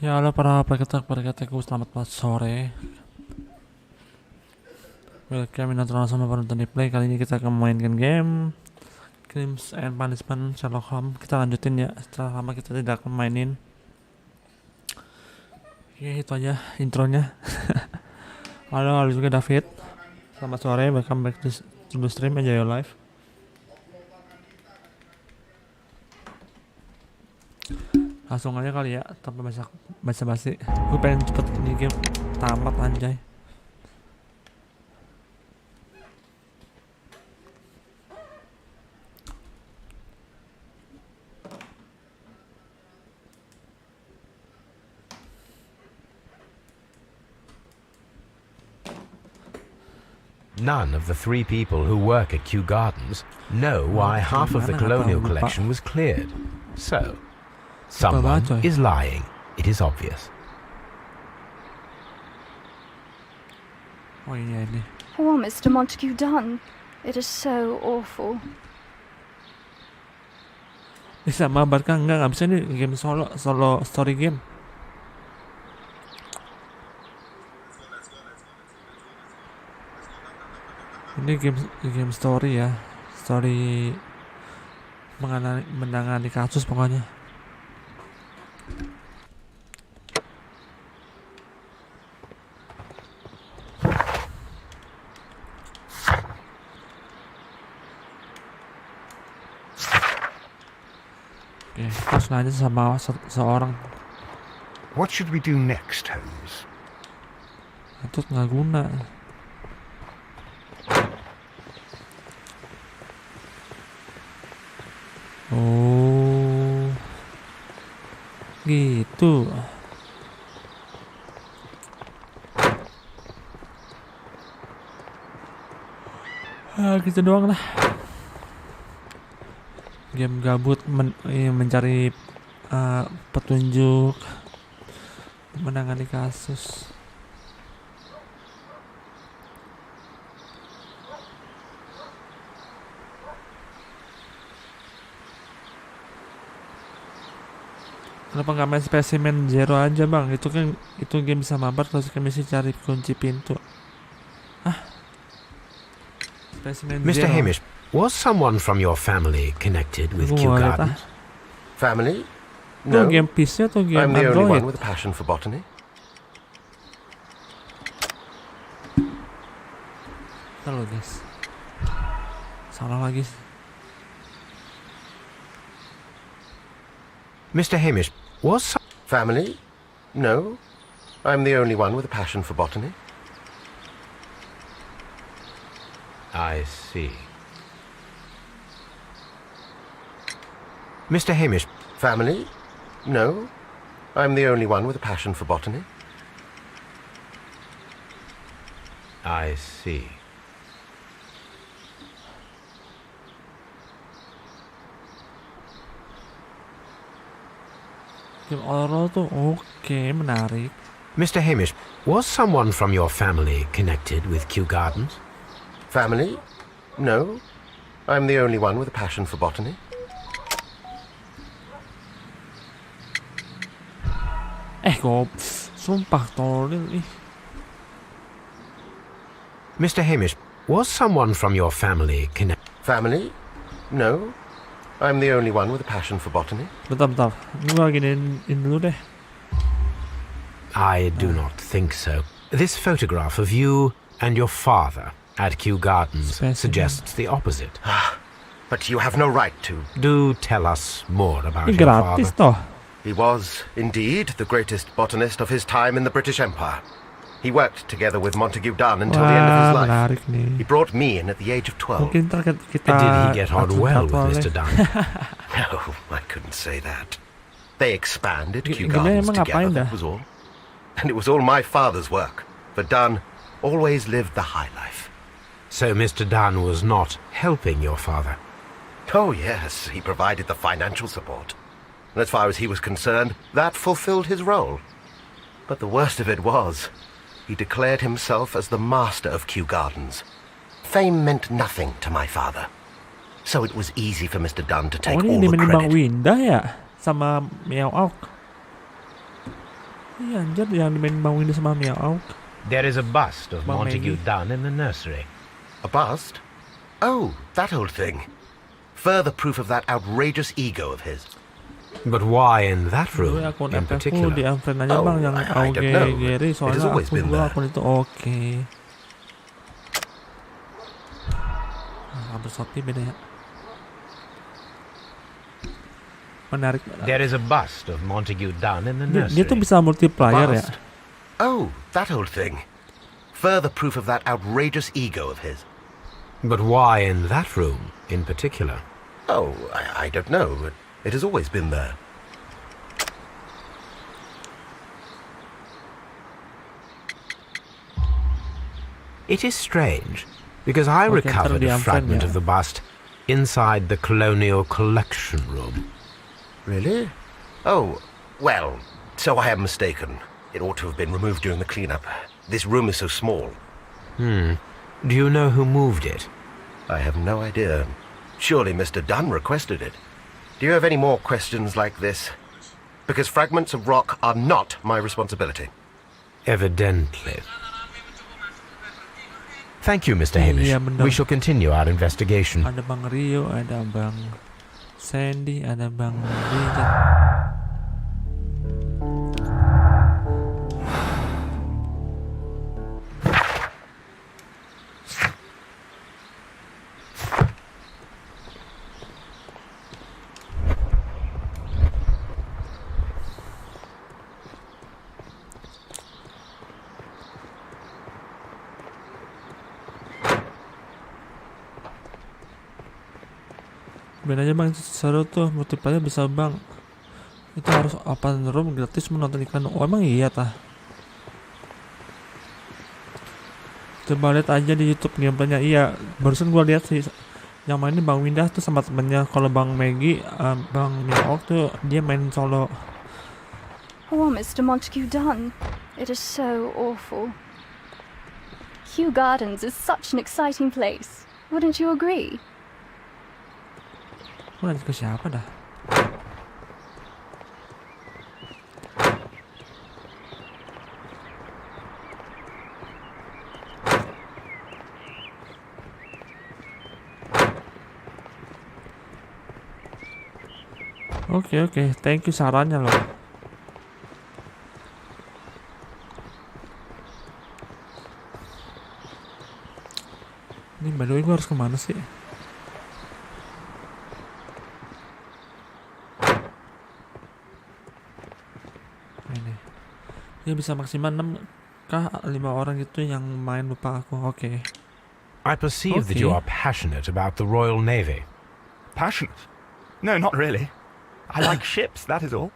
Ya halo para perketek-perketekku, selamat sore. Welcome in nonton sama penonton di play. Kali ini kita akan memainkan game Crimes and Punishment Sherlock Holmes. Kita lanjutin ya, setelah lama kita tidak akan mainin. Oke, itu aja intronya. Halo juga David. Selamat sore, welcome back to the stream, enjoy your life. Langsung aja kali ya, tanpa basa-basi. Gue pengen cepet ini game tamat anjay. None of the three people who work at Kew Gardens know why half of the colonial collection was cleared. So, someone is lying. It is obvious. Oh iya ini. What Mr. Montague done? It is so awful. Bisa mabar kan? Nggak bisa nih game solo story game. Ini game story ya, story menangani kasus pokoknya. Oke, terus nanya sama seorang. What should we do next, Holmes? Itu nggak guna. Oh, gitu. Gitu doang lah. Game gabut mencari petunjuk, menangani kasus. Kenapa nggak main spesimen zero aja bang? Itu game bisa mabar terus kan mesti cari kunci pintu. Spesimen Mr. zero. Hamish, was someone from your family connected with Kew Gardens? Family? No. No. Game PC atau game I'm the only Android? one with a passion for botany. Ntar lo guys. Salah lagi. Mr. Hamish, was Family? No. I'm the only one with a passion for botany. I see. Mr. Hamish, Family? No. I'm the only one with a passion for botany. I see. Game horror tuh oke, menarik. Mr. Hamish, was someone from your family connected with Kew Gardens? Family? No. I'm the only one with a passion for botany. Sumpah tolol ih. Mr. Hamish, was someone from your family connected? Family? No. I'm the only one with a passion for botany. Bentar. Gue lagi in dulu deh. I do not think so. This photograph of you and your father at Kew Gardens suggests the opposite. But you have no right to. Do tell us more about Ini your gratis father. toh. He was, indeed, the greatest botanist of his time in the British Empire. He worked together with Montague Dunn until the end of his Wah, life. menarik nih. He brought me in at the age of 12. Mungkin ntar kita Did he get on well with oleh. Mr. Dunn? No, I couldn't say that. They expanded Kew Gimana Gardens emang together, ngapain dah? that was all. And it was all my father's work. For Dunn always lived the high life. So Mr. Dunn was not helping your father? Oh, yes, he provided the financial support. And as far as he was concerned, that fulfilled his role. But the worst of it was, he declared himself as the master of Kew Gardens. Fame meant nothing to my father. So it was easy for Mr. Dunn to take Oh, all ini the menimbang credit. Winda ya? Sama Meow Auk. Iya anjir, yang dimain Bang Windy sama Mia Auk. There is a bust of Bang Montague Maggie. Dunn in the nursery. A bust? Oh, that old thing. Further proof of that outrageous ego of his. But why in that Dulu room akun in FF ku di particular? unfriend aja Oh, bang, yang I don't know. Gary, It has soalnya always akun been gua there. akun itu oke. Hampir Shopee beda ya. Menarik. There is a bust of Montague Dunn in the Dia tuh nursery. bisa multiplayer ya. Bust? Oh, that old thing. Further proof of that outrageous ego of his. But why in that room in particular? Oh, I don't know, but it has always been there. It is strange, because I Okay, recovered ntar a fragment di-unfriend ya. of the bust inside the colonial collection room. Really? Oh, well, so I am mistaken. It ought to have been removed during the cleanup. This room is so small. Do you know who moved it? I have no idea. Surely Mr. Dunn requested it. Do you have any more questions like this? Because fragments of rock are not my responsibility. Evidently. Thank you, Mr. Hamish. Iya, bener. We shall continue our investigation. Ada Bang Rio, ada Bang Sandy, ada Bang Rijat. Bedanya bang, seru tuh multiplayer bisa bang. Itu harus open room gratis menonton iklan. Oh emang iya tah. Coba lihat aja di YouTube gameplaynya. Iya, barusan gua lihat sih yang mainin Bang Windah tuh sama temennya. Kalau Bang Maggie, Bang Miaok tuh dia main solo. Oh, Mr. Montague Dunn. It is so awful. Kew Gardens is such an exciting place. Wouldn't you agree? Gua lanjut ke siapa dah? Oke, thank you sarannya loh. Ini by the way gue harus kemana sih? Ini. Dia bisa maksimal 6 kah 5 orang gitu yang main, lupa aku. Oke. I perceive that Okay. you are passionate about the Royal Navy. Passionate? No, not really. I like ships, that is all.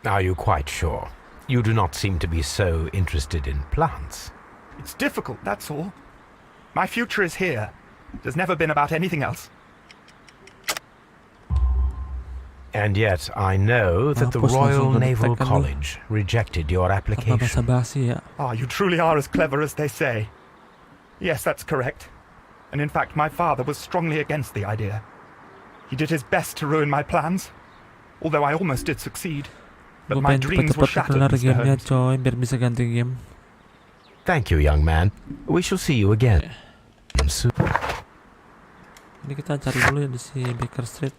Are you quite sure? You do not seem to be so interested in plants. It's difficult, that's all. My future is here. It has never been about anything else. And yet I know that the Mampus, Royal langsung Naval kedetekan lu. College rejected your Apa application. basa-basi ya? Ah, you truly are as clever as they say. Yes, that's correct. And in fact, my father was strongly against the idea. He did his best to ruin my plans, although I almost did succeed. But Gue my pengen dreams were cepet-cepet shattered, kelar Mr. gamenya Holmes. coy, biar bisa ganti game. Thank you, young man. We shall see you again soon. Ini kita cari dulu ya di si Baker Street.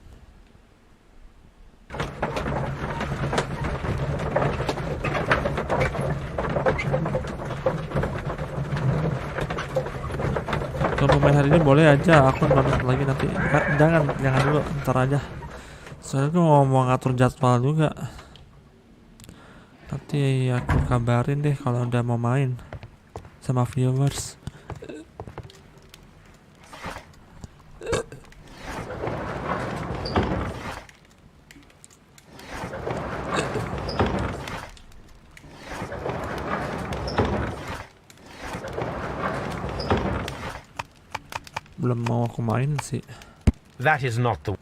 Kalau mau main hari ini boleh aja, aku download lagi nanti. Jangan dulu, ntar aja. Soalnya gue mau ngatur jadwal juga. Nanti aku kabarin deh kalau udah mau main sama viewers. Belum mau aku main sih. That is not the...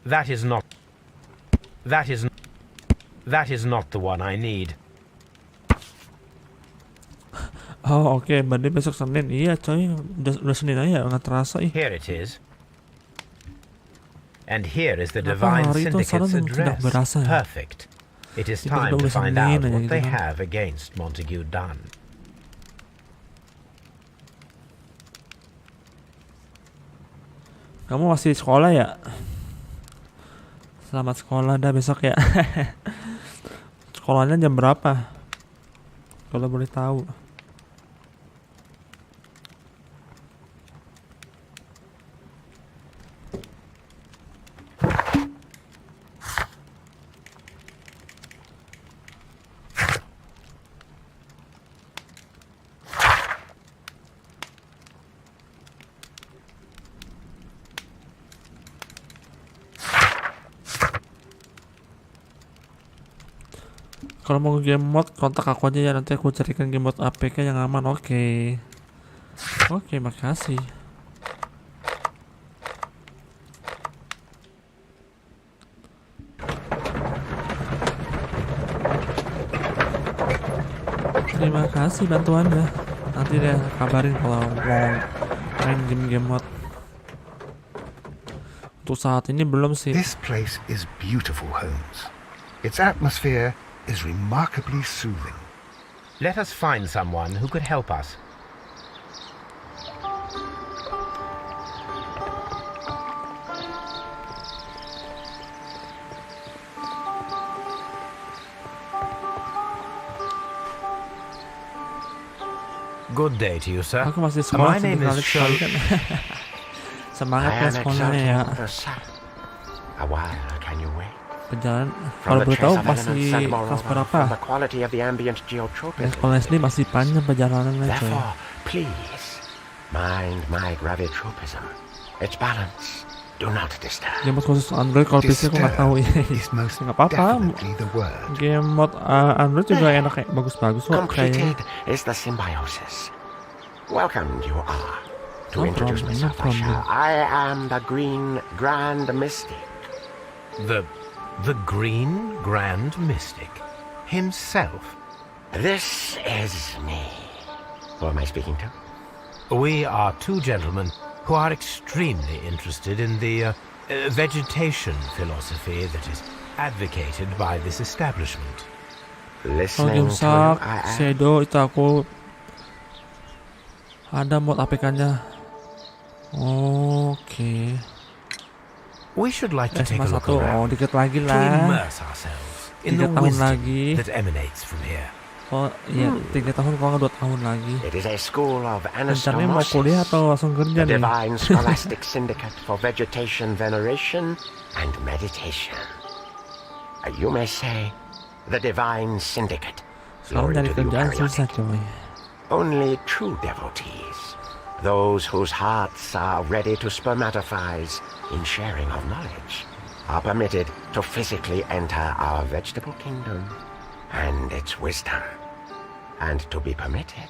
That is not... That is... That is not the one I need. Oh oke, berarti besok Senin. Iya coy, udah Senin aja, nggak terasa ih. Here it is. And here is the Kenapa Divine hari itu Syndicate's sekarang tidak address. berasa ya? Perfect. It is Tiba-tiba time to udah find Senin out aja what gitu they kan. have against Montague Dunn. Kamu masih sekolah ya? Selamat sekolah dah besok ya. Sekolahnya jam berapa? Kalau boleh tahu. Kalau mau game mode kontak aku aja ya, nanti aku carikan game mode APK yang aman. Oke, makasih. Terima kasih bantuannya. Nanti deh kabarin kalau mau main game mode. Untuk saat ini belum sih. This place is beautiful, Holmes. Its atmosphere is remarkably soothing. Let us find someone who could help us. Good day to you, sir. Aku masih sekolah My name is sekali kan. Semangat ya sekolahnya ya. A while, can you wait? Perjalanan From kalau the boleh tahu trace of masih elements and kelas moreover, berapa? from the quality of the ambient Ya, geotropism. sekolah SD masih panjang perjalanannya coy. Therefore, please, mind my gravitropism. Its balance. Do not disturb. Game mode khusus Android kalau PC aku nggak tahu ya. Is most Nggak apa-apa. definitely the word. Game mode Android juga enak kayak bagus-bagus kok kayaknya. Completed is the symbiosis. Welcome you are. To No introduce problem, myself, no I shall. I am the Green Grand Mystic. The Green Grand Mystic himself. This is me. Who am I speaking to? We are two gentlemen who are extremely interested in the vegetation philosophy that is advocated by this establishment. Kalau Listening game to you, Shark, I am. Shadow itu aku ada mod APK-nya. Oke. We should like to take SMA a look 1, around dikit lagi to lah. immerse ourselves in 3 the tahun wisdom lagi. that emanates from here. Oh iya, 3 tahun kalau nggak 2 tahun lagi. It is a school of Rencananya mau kuliah anastomosis. atau langsung kerja The nih? Divine Scholastic Syndicate for Vegetation Veneration and Meditation. You may say, the Divine Syndicate. Sekarang Glory dari to the kerjaan Eukaryotic. susah coy. Only true devotees, those whose hearts are ready to spermatophize in sharing of knowledge, are permitted to physically enter our vegetable kingdom and its wisdom. And to be permitted,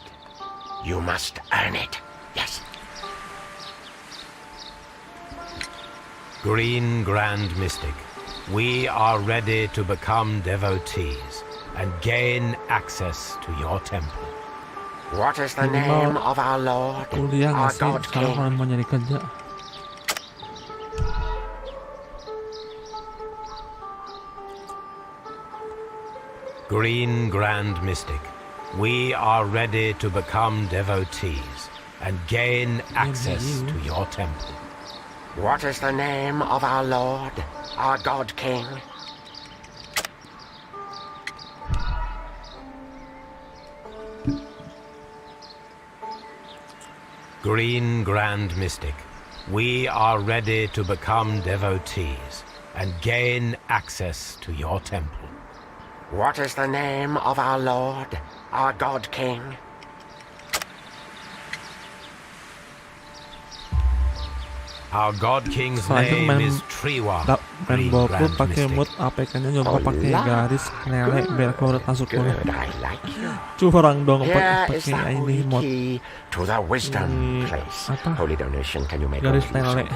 you must earn it. Yes. Green Grand Mystic, we are ready to become devotees and gain access to your temple. What is the Minimal name of our Lord, Kuliah our nggak sih? God Sekarang kalau King? mau nyari kerja. Green Grand Mystic, we are ready to become devotees and gain access to your temple. What is the name of our Lord, our God King? Green Grand Mystic, we are ready to become devotees and gain access to your temple. What is the name of our Lord, our God King? Our God King's Setelah itu name main is Triwa. main Green ballpool Grand pakai Mystic. mod APK-nya nyoba Oh, pakai lah. garis lele biar keluar masuk Good, kuliah. I like you. Curang dong Here is the pakai ini holy mod key to the wisdom Ini place. apa? Holy donation, can you make garis only use lele. of it?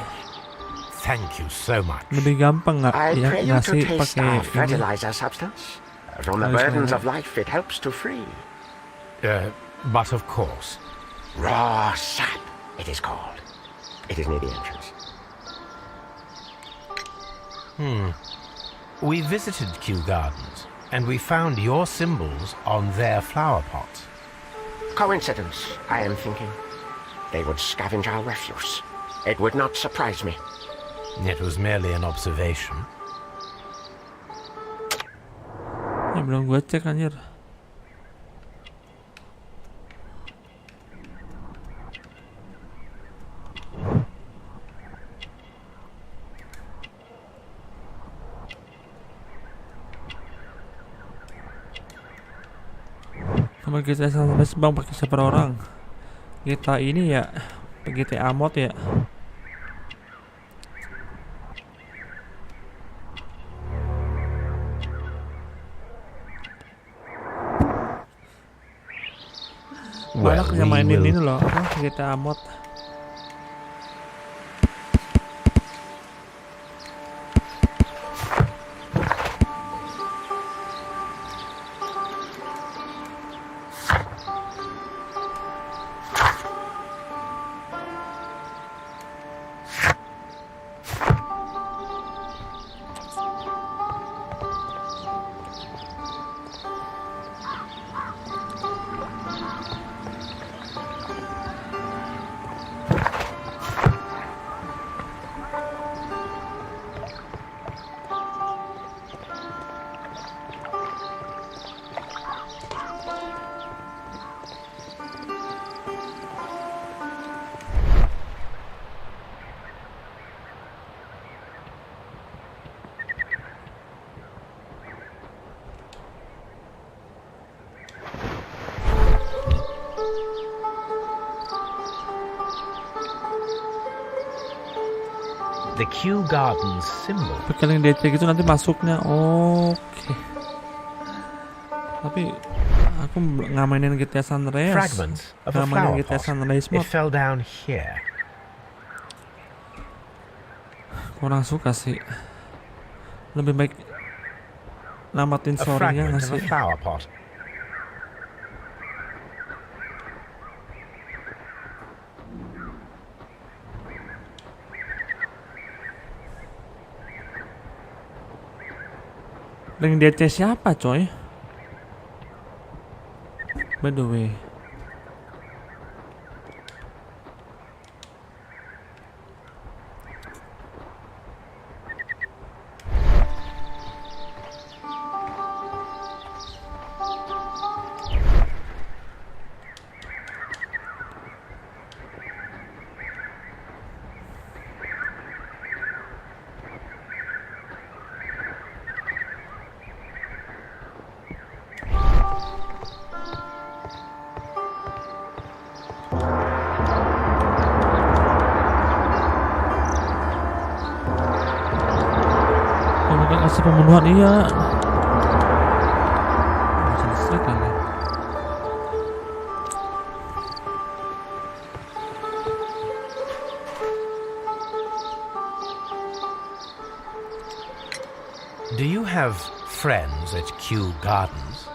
Thank you so much. Lebih gampang nggak I ya pray you nggak to sih taste pakai our ini? fertilizer substance. From the Garis burdens lele. of life it helps to free. But of course. Raw sap, it is called. It is near the entrance. We visited Kew Gardens, and we found your symbols on their flower pots. Coincidence, I am thinking. They would scavenge our refuse. It would not surprise me. It was merely an observation. Ya belum gue cek anjir. Sama kita sampai bang pakai siapa orang? Kita ini ya GTA mod ya. Banyak yang mainin ini loh, apa GTA mod. The Kew Gardens symbol. Pakai link DC gitu nanti masuknya. Oke. Tapi aku nggak mainin GTA San Andreas. Fragments of a Nggak mainin flower GTA pot. San Andreas It mod. fell down here. Kurang suka sih. Lebih baik namatin A story-nya fragment nggak of a sih? flower pot. Link DC siapa coy? By the way. Kasih pembunuhan iya. Selesai kali. Do you have friends at Kew Gardens?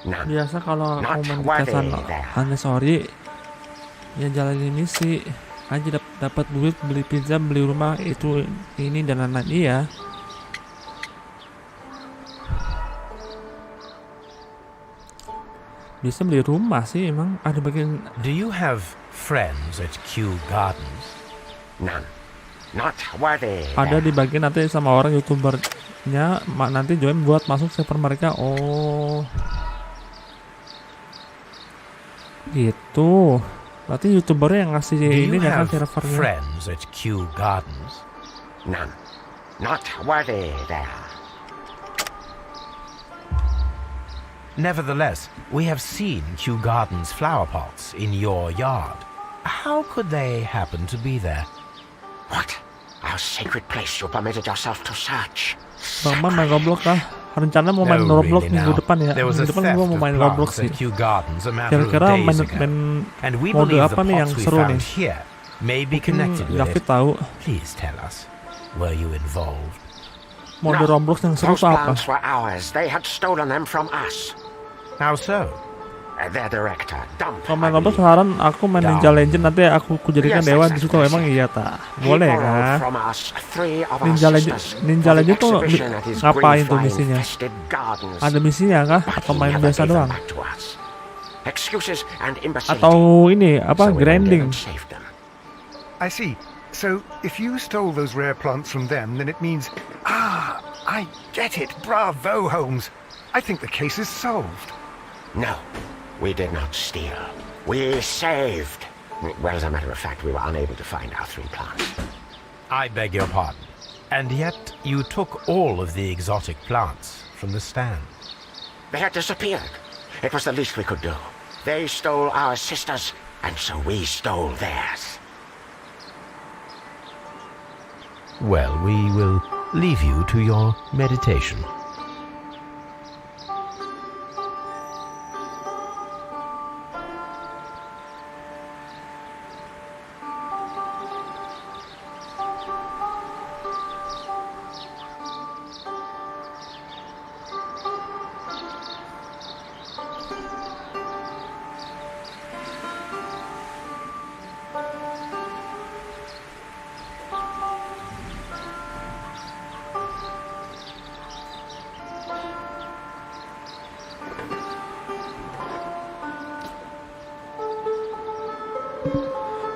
None. Biasa kalau Not komunitas worthy there. aneh sorry ya jalanin misi aja dapat duit beli pizza beli rumah itu ini dan lain-lain iya. Bisa beli rumah sih emang ada bagian. Do you have friends at Kew Gardens? None. Not worthy Ada there. di bagian nanti sama orang youtubernya nanti join buat masuk server mereka. Oh gitu. Berarti youtubernya yang ngasih Do you ini ya kan have servernya. friends at Kew Gardens? None. Not worthy there. Nevertheless, we have seen Kew Gardens flower pots in your yard. How could they happen to be there? What? Our sacred place you permitted yourself to search. Bang Man main Roblox lah. Rencana mau main No, Roblox really minggu now. depan ya. There was a Minggu depan theft gua mau of main Roblox plants sih. at Kew Gardens a matter of Kira-kira days ago. main And we mode believe apa the nih yang pots we seru found nih? here may be Mungkin connected with David it. tahu Please tell us, were you involved? mode No, Roblox yang seru Those tuh apa? plants were ours. They had stolen them from us. How so? Their director, Dump. Kalau main Roblox saran aku main Ninja Legend, nanti aku jadikan dewa di situ. Emang iya tak? Boleh kan? Ninja Legend tuh ngapain tuh misinya? Ada misinya kah? Atau main biasa doang? Atau ini apa grinding? I see. So, if you stole those rare plants from them, then it means... Ah, I get it. Bravo, Holmes. I think the case is solved. No, we did not steal. We saved. Well, as a matter of fact, we were unable to find our 3 plants. I beg your pardon. And yet you took all of the exotic plants from the stand. They had disappeared. It was the least we could do. They stole our sisters, and so we stole theirs. Well, we will leave you to your meditation.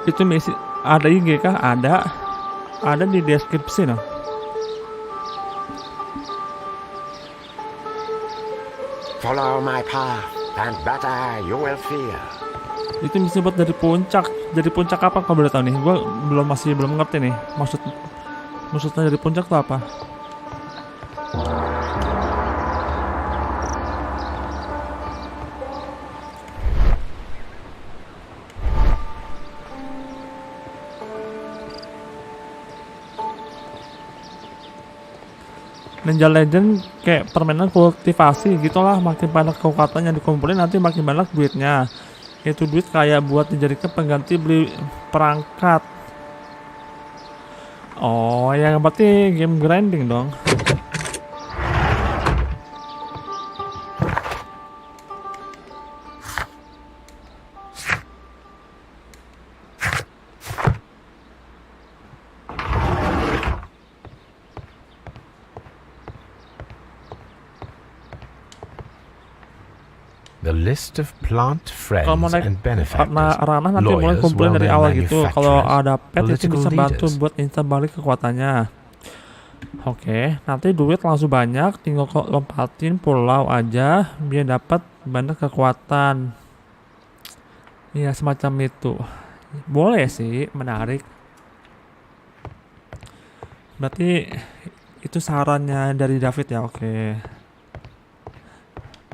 Itu misi ada IG kah? Ada di deskripsi nah. Follow my path, and better you will feel. Itu misi buat dari puncak. Dari puncak apa kau boleh tahu nih? Gue masih belum ngerti nih. Maksudnya dari puncak tuh apa? Ninja Legend kayak permainan kultivasi gitulah, makin banyak kekuatan yang dikumpulin nanti makin banyak duitnya. Itu duit kayak buat dijadikan pengganti beli perangkat. Oh, yang berarti game grinding dong. The list of plant friends Kalau mau naik and benefactors, ranah nanti mulai lawyers, kumpulin dari awal well-known gitu. Kalau manufacturers, ada pet itu political bisa bantu leaders. buat instan balik kekuatannya. Oke, nanti duit langsung banyak, tinggal lompatin pulau aja biar dapat banyak kekuatan. Iya, semacam itu. Boleh sih, menarik. Berarti itu sarannya dari David ya, oke.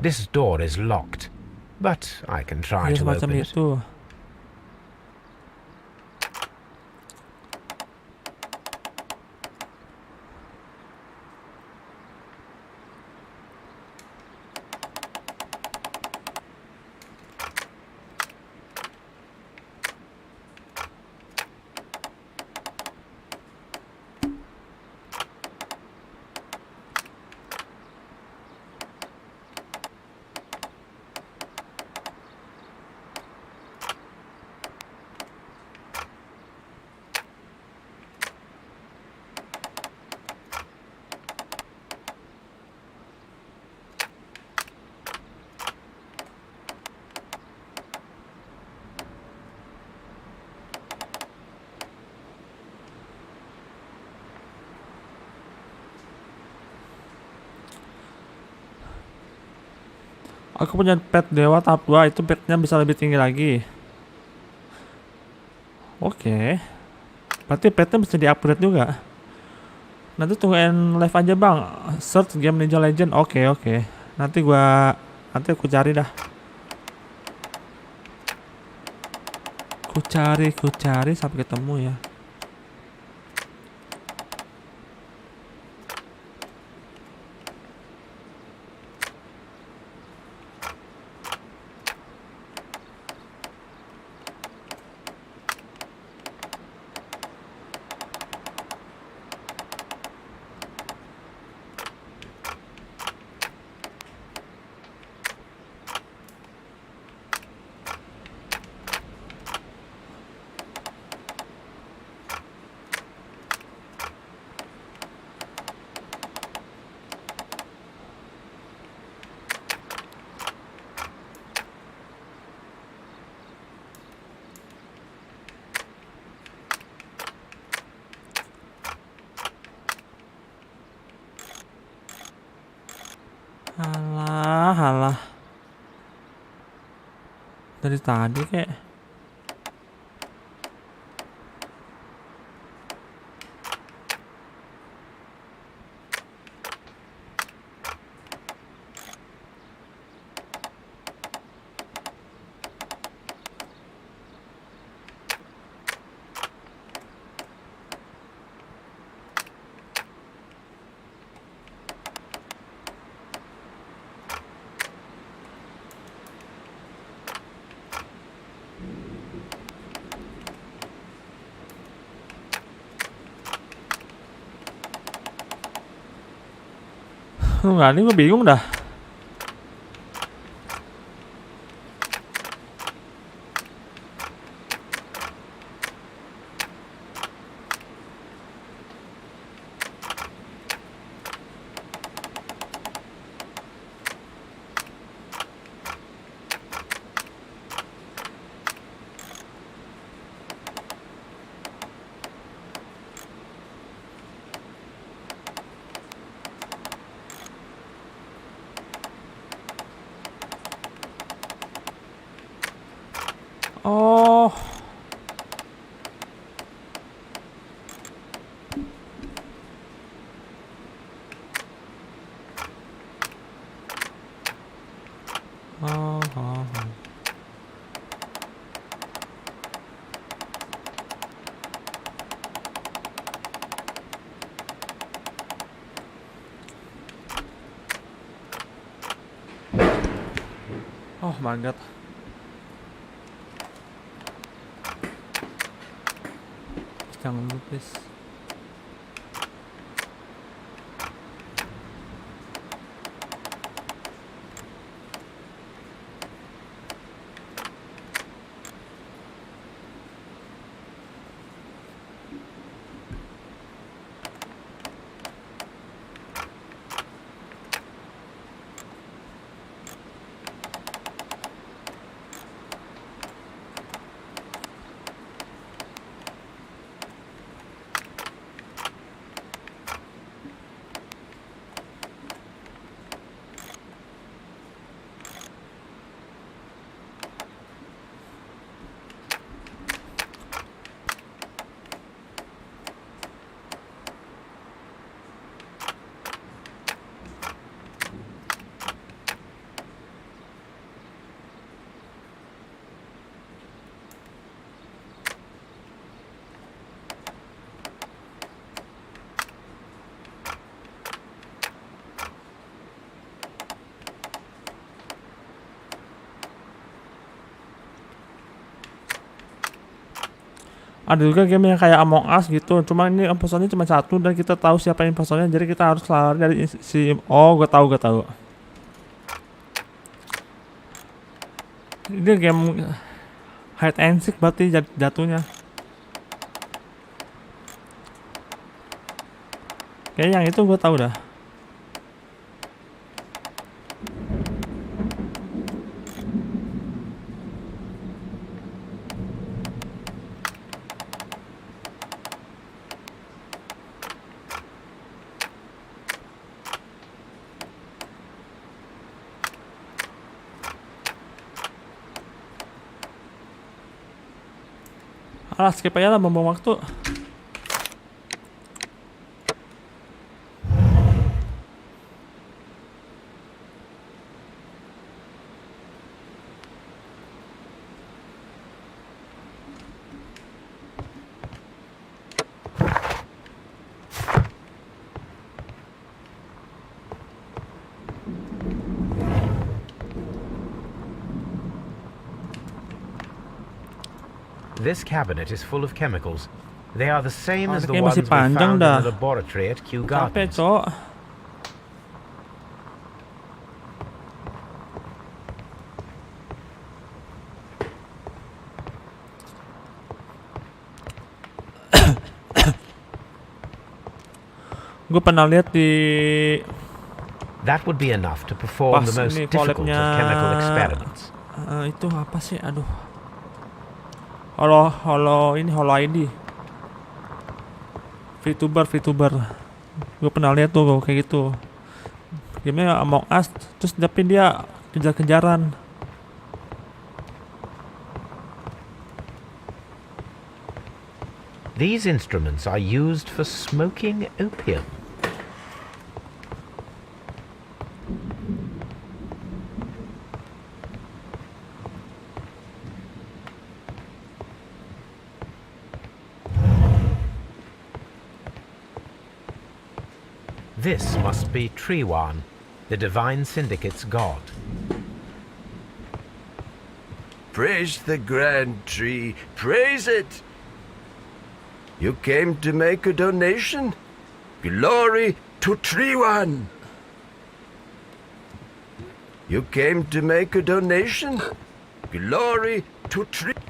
This door is locked, but I can try Iya, to semacam open it. itu. Aku punya pet dewa tahap 2, itu petnya bisa lebih tinggi lagi. Oke. Berarti petnya bisa di-upgrade juga. Nanti tungguin live aja bang. Search game Ninja Legend. Oke. Nanti aku cari dah. Ku cari sampai ketemu ya. Dari tadi kayak. Enggak, ini gue bingung dah. Oh. Oh. Oh my god. Jangan lupa please. Ada juga game yang kayak Among Us gitu, cuma ini imposternya cuma satu dan kita tahu siapa imposternya, jadi kita harus lari dari si. Oh, gue tahu. Ini game hide and seek berarti jatuhnya. Kayak yang itu gue tahu dah. Alah, skip aja lah, buang waktu. This cabinet is full of chemicals. They are the same as the Kayaknya ones masih we panjang found in dah. the laboratory at Kew Capek, Gardens. Cok. Gue pernah lihat di That would be enough to perform the pas most ini difficult of collabnya chemical experiments. itu apa sih? Aduh. Holo ID. VTuber. Gue pernah lihat tuh kayak gitu. Gamenya Among Us, terus tapi dia kejar-kejaran. These instruments are used for smoking opium. This must be Triwan, the Divine Syndicate's god. Praise the grand tree, praise it! You came to make a donation? Glory to Triwan! You came to make a donation? Glory to Triwan!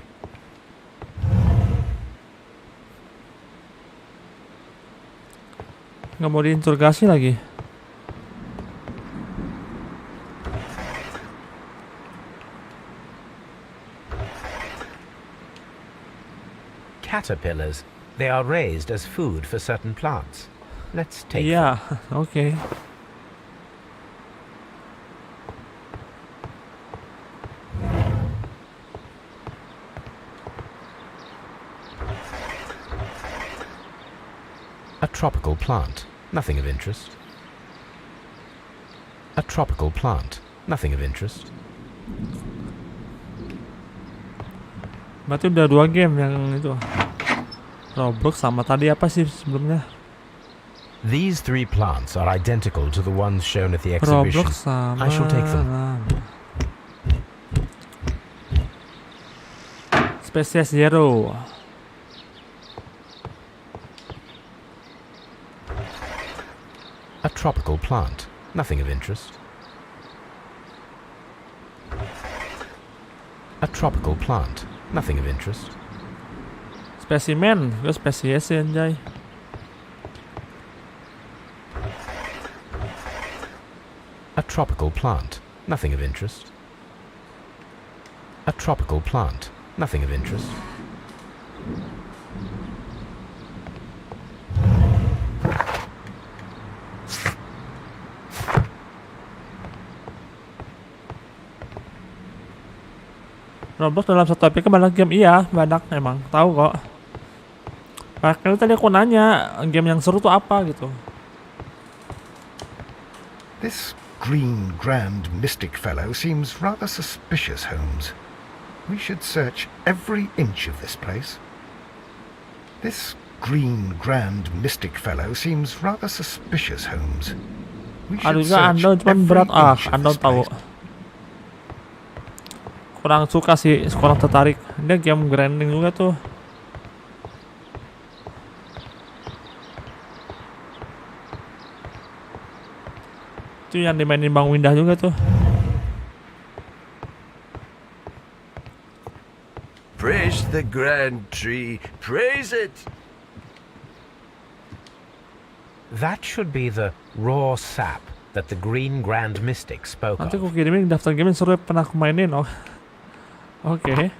Nggak mau diinterogasi lagi. Caterpillars. They are raised as food for certain plants. Let's take them. Iya, oke. A tropical plant. Nothing of interest. A tropical plant. Nothing of interest. Berarti udah 2 game yang itu. Roblox sama tadi apa sih sebelumnya? These 3 plants are identical to the ones shown at the exhibition. Roblox sama. I shall take them. Spesies Zero. A tropical plant. Nothing of interest. A tropical plant. Nothing of interest. Spesimen, gue spesies ya anjay. A tropical plant. Nothing of interest. A tropical plant. Nothing of interest. Roblox dalam satu episode banyak game, iya banyak emang, tahu kok. Makanya tadi aku nanya game yang seru tuh apa gitu. This green, grand, mystic fellow seems rather suspicious, Holmes. We should search every inch of this place. This green, grand, mystic fellow seems rather suspicious, Holmes. We should Aduh search Ando cuman every berat inch of Ando this tahu. place. Kurang suka sih, kurang tertarik. Dia game grinding juga tuh. Itu yang dimainin Bang Windah juga tuh. Praise the grand tree, praise it! That should be the raw sap that the Green Grand Mystic spoke Nanti of. aku kirimin daftar game yang seru yang pernah aku mainin. Oh. Oke.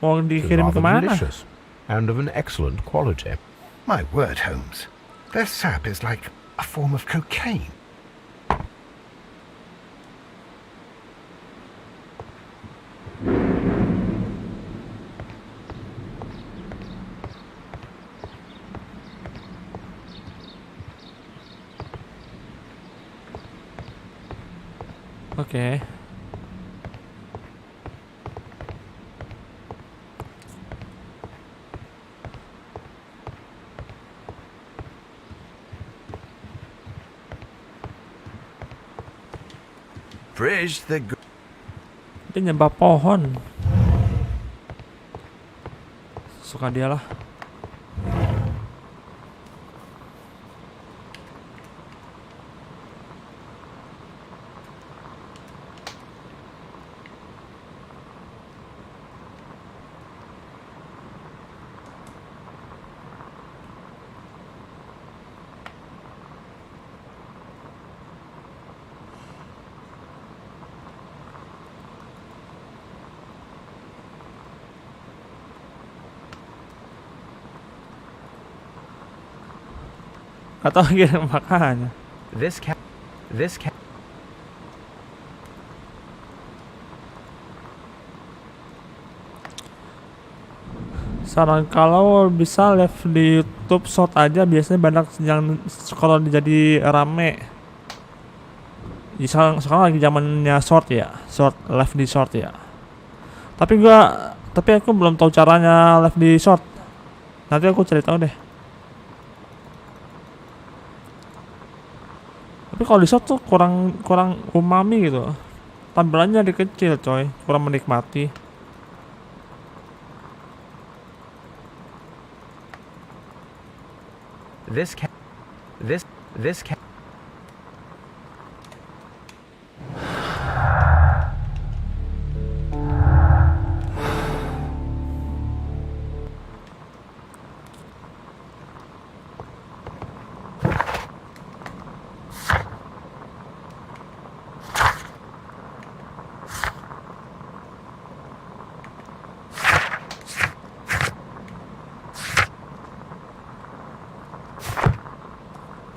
Mau dikirim Rather kemana? delicious and of an excellent quality. My word, Holmes. Their sap is like a form of cocaine. Oke. Praise the Dia nyembah pohon. Suka dia lah. Atau kirim makanya. This cat. Saran kalau bisa live di YouTube short aja, biasanya banyak yang kalau jadi rame. Sekarang lagi zamannya short ya, short live di short ya. Tapi aku belum tahu caranya live di short. Nanti aku cari tahu deh. Tapi kalau di short tuh kurang umami gitu. Tampilannya dikecil coy, kurang menikmati. This can.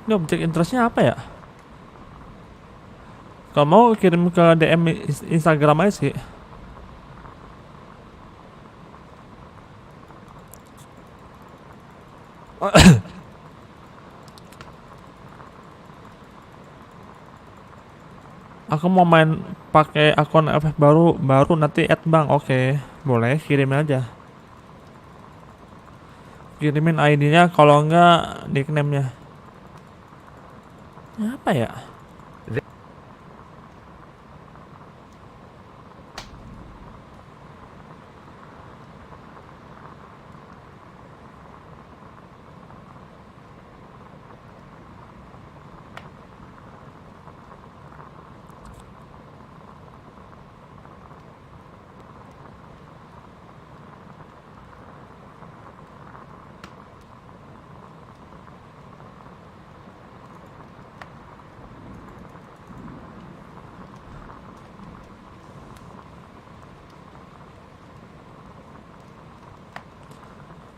Ini objek interestnya apa ya? Kalau mau kirim ke DM Instagram aja sih. Aku mau main pakai akun FF baru nanti add bang. Oke, boleh kirim aja. Kirimin ID-nya, kalau enggak nickname-nya. Apa ya?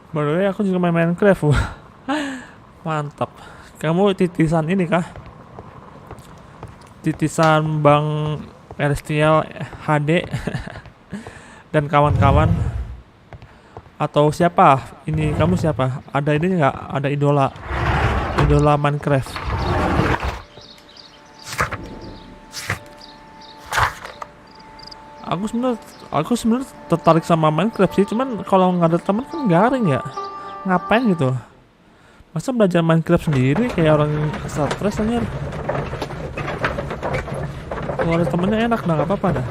Baru aku juga main Minecraft. Mantap. Kamu titisan ini kah? Titisan Bang Celestial HD dan kawan-kawan? Atau siapa? Ini kamu siapa? Ada ini nggak? Ada idola Minecraft? Aku sebenarnya tertarik sama Minecraft sih, cuman kalau nggak ada teman kan garing ya. Ngapain gitu? Masa belajar Minecraft sendiri kayak orang stres aja. Kalau ada temennya enak, nggak apa-apa dah.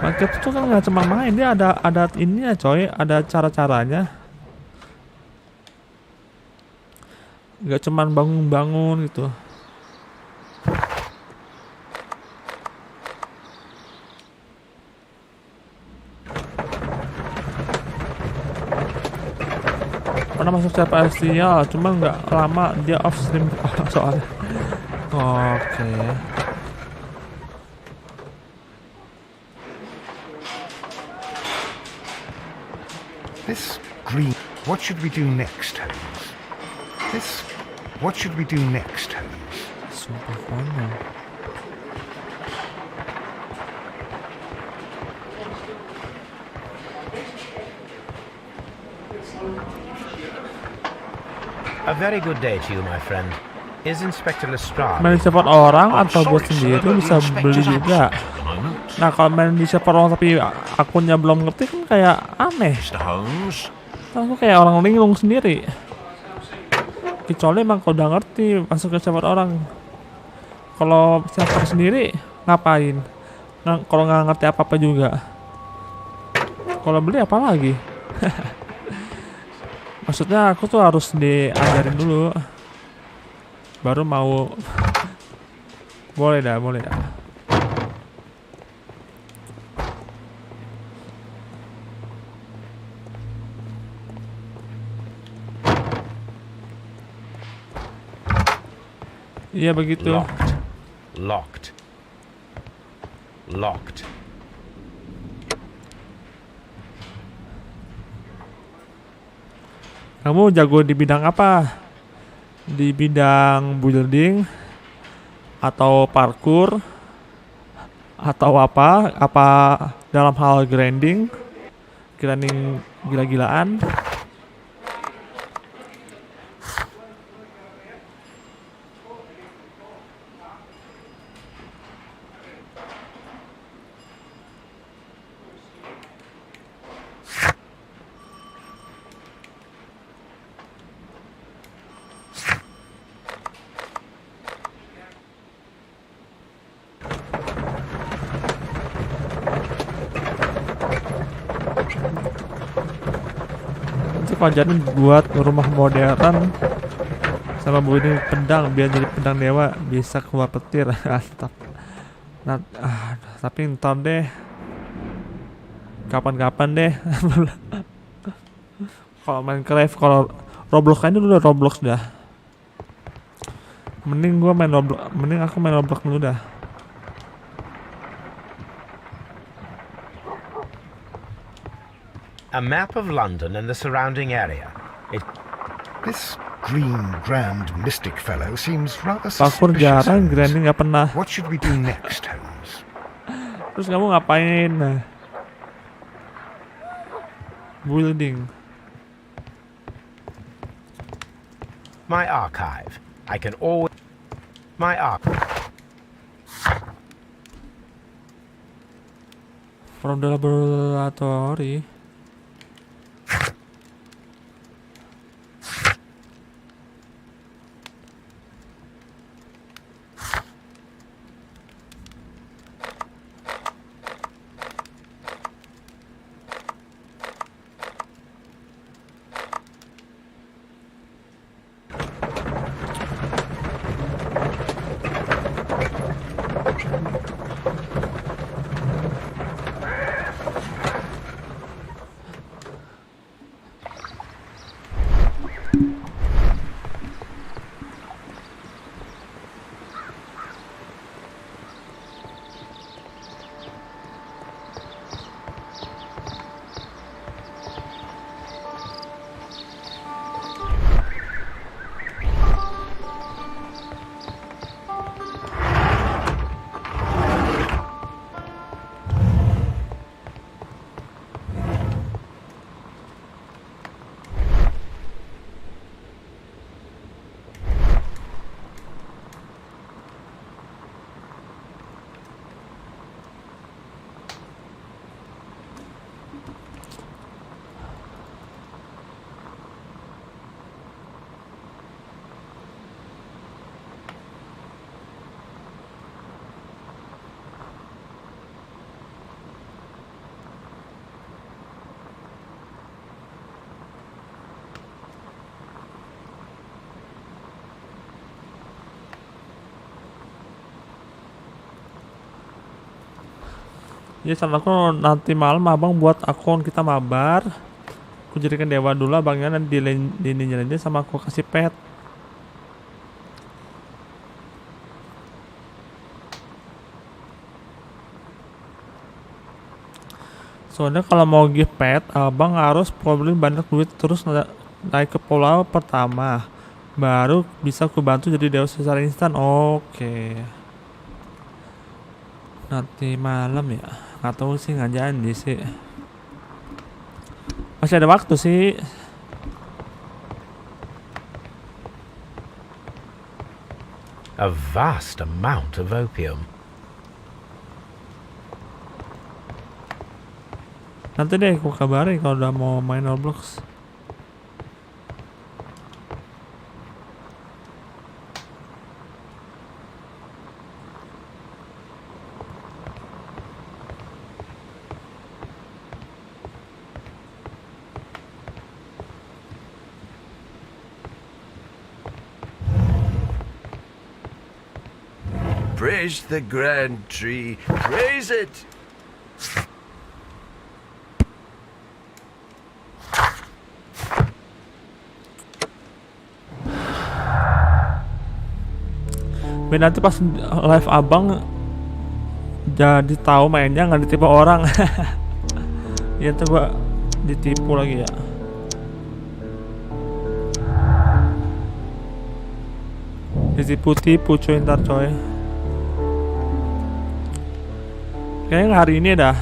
Minecraft itu kan nggak cuma main, dia ada ininya coy, ada cara-caranya. Nggak cuma bangun-bangun gitu. Pernah masuk CIta-citaku, cuma nggak lama, dia off stream soalnya. Oke. This green... What should we do next, Holmes? What should we do next, Holmes? Sumpah konyol. A very good day to you, my friend. Is Inspector Lestrade? Main di server orang atau buat sendiri bisa beli juga. Nah kalau main di server orang tapi akunnya belum ngerti kan kayak aneh. Mr. Holmes? Aku kayak orang linglung sendiri. Kecuali emang kalau udah ngerti masuk ke server orang. Kalau server sendiri ngapain? Kalau nggak ngerti apa-apa juga. Kalau beli apa lagi? Maksudnya aku tuh harus diajarin dulu. Baru mau. Boleh dah. Iya begitu. Locked. Kamu jago di bidang apa? di bidang building atau parkour atau apa dalam hal grinding gila-gilaan. Pajarin buat rumah modern sama building pedang biar jadi pedang dewa bisa keluar petir. Mantap. Nah, tapi ntar deh, kapan-kapan deh. Kalau Minecraft, kalau Roblox kan dulu udah Roblox dah. Mending aku main Roblox dulu dah. A map of London and the surrounding area. This green, grand, mystic fellow seems rather Parkour suspicious. jarang, grinding nggak pernah. What should we do next, Holmes? Terus kamu ngapain? Building. My archive. I can always... My archive. From the laboratory. Ya sama aku nanti malam abang buat akun kita mabar. Aku jadikan dewa dulu abangnya, nanti di ninja sama aku kasih pet. Soalnya kalau mau give pet, abang harus probably banyak duit terus naik ke pulau pertama. Baru bisa aku bantu jadi dewa secara instan. Oke. Nanti malam ya. Nggak tahu sih, nggak janji sih. Masih ada waktu sih. A vast amount of opium. Nanti deh aku kabarin kalau udah mau main Roblox. Praise the grand tree. Praise it. Biar nanti pas live abang jadi tahu mainnya nggak ditipu orang. Ya tuh gua ditipu lagi ya. Ditipu-tipu coy ntar coy. Kayaknya hari ini dah.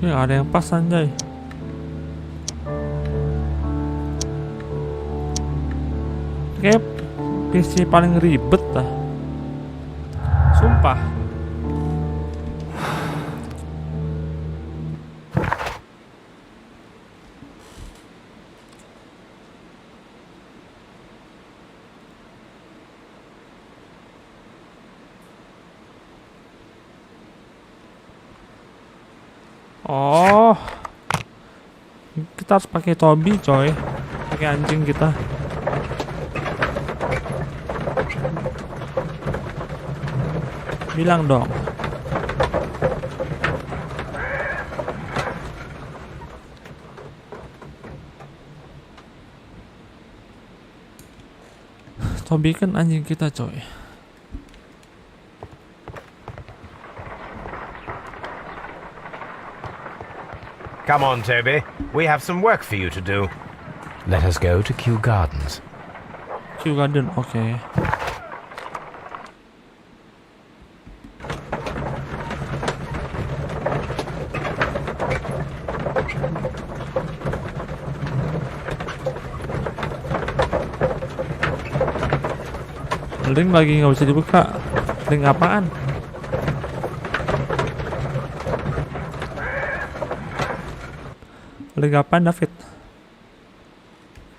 Ya ada yang pas anjay. Kayak PC paling ribet dah. Sumpah. Oh, kita harus pakai Toby coy, pakai anjing kita. Bilang dong. Toby kan anjing kita coy. Come on, Toby. We have some work for you to do. Let us go to Kew Gardens. Kew Garden, oke. Okay. Link lagi nggak bisa dibuka. Link apaan? Link apaan, David?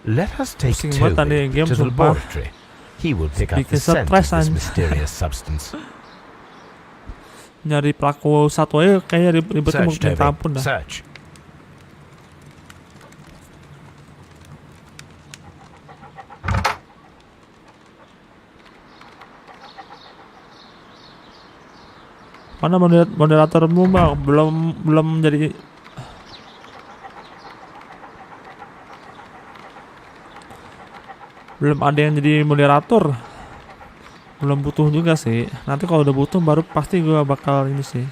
Let us take Pusing banget tadi Toby game, to the sumpah. laboratory. He will pick up Bikin the scent of stres, this anjing. mysterious substance. Nyari pelaku satu aja kayaknya ribetnya Search, minta Toby. ampun dah. Search. Mana moderatormu bang? Belum jadi. Belum ada yang jadi moderator. Belum butuh juga sih. Nanti kalau udah butuh baru pasti gue bakal ini sih.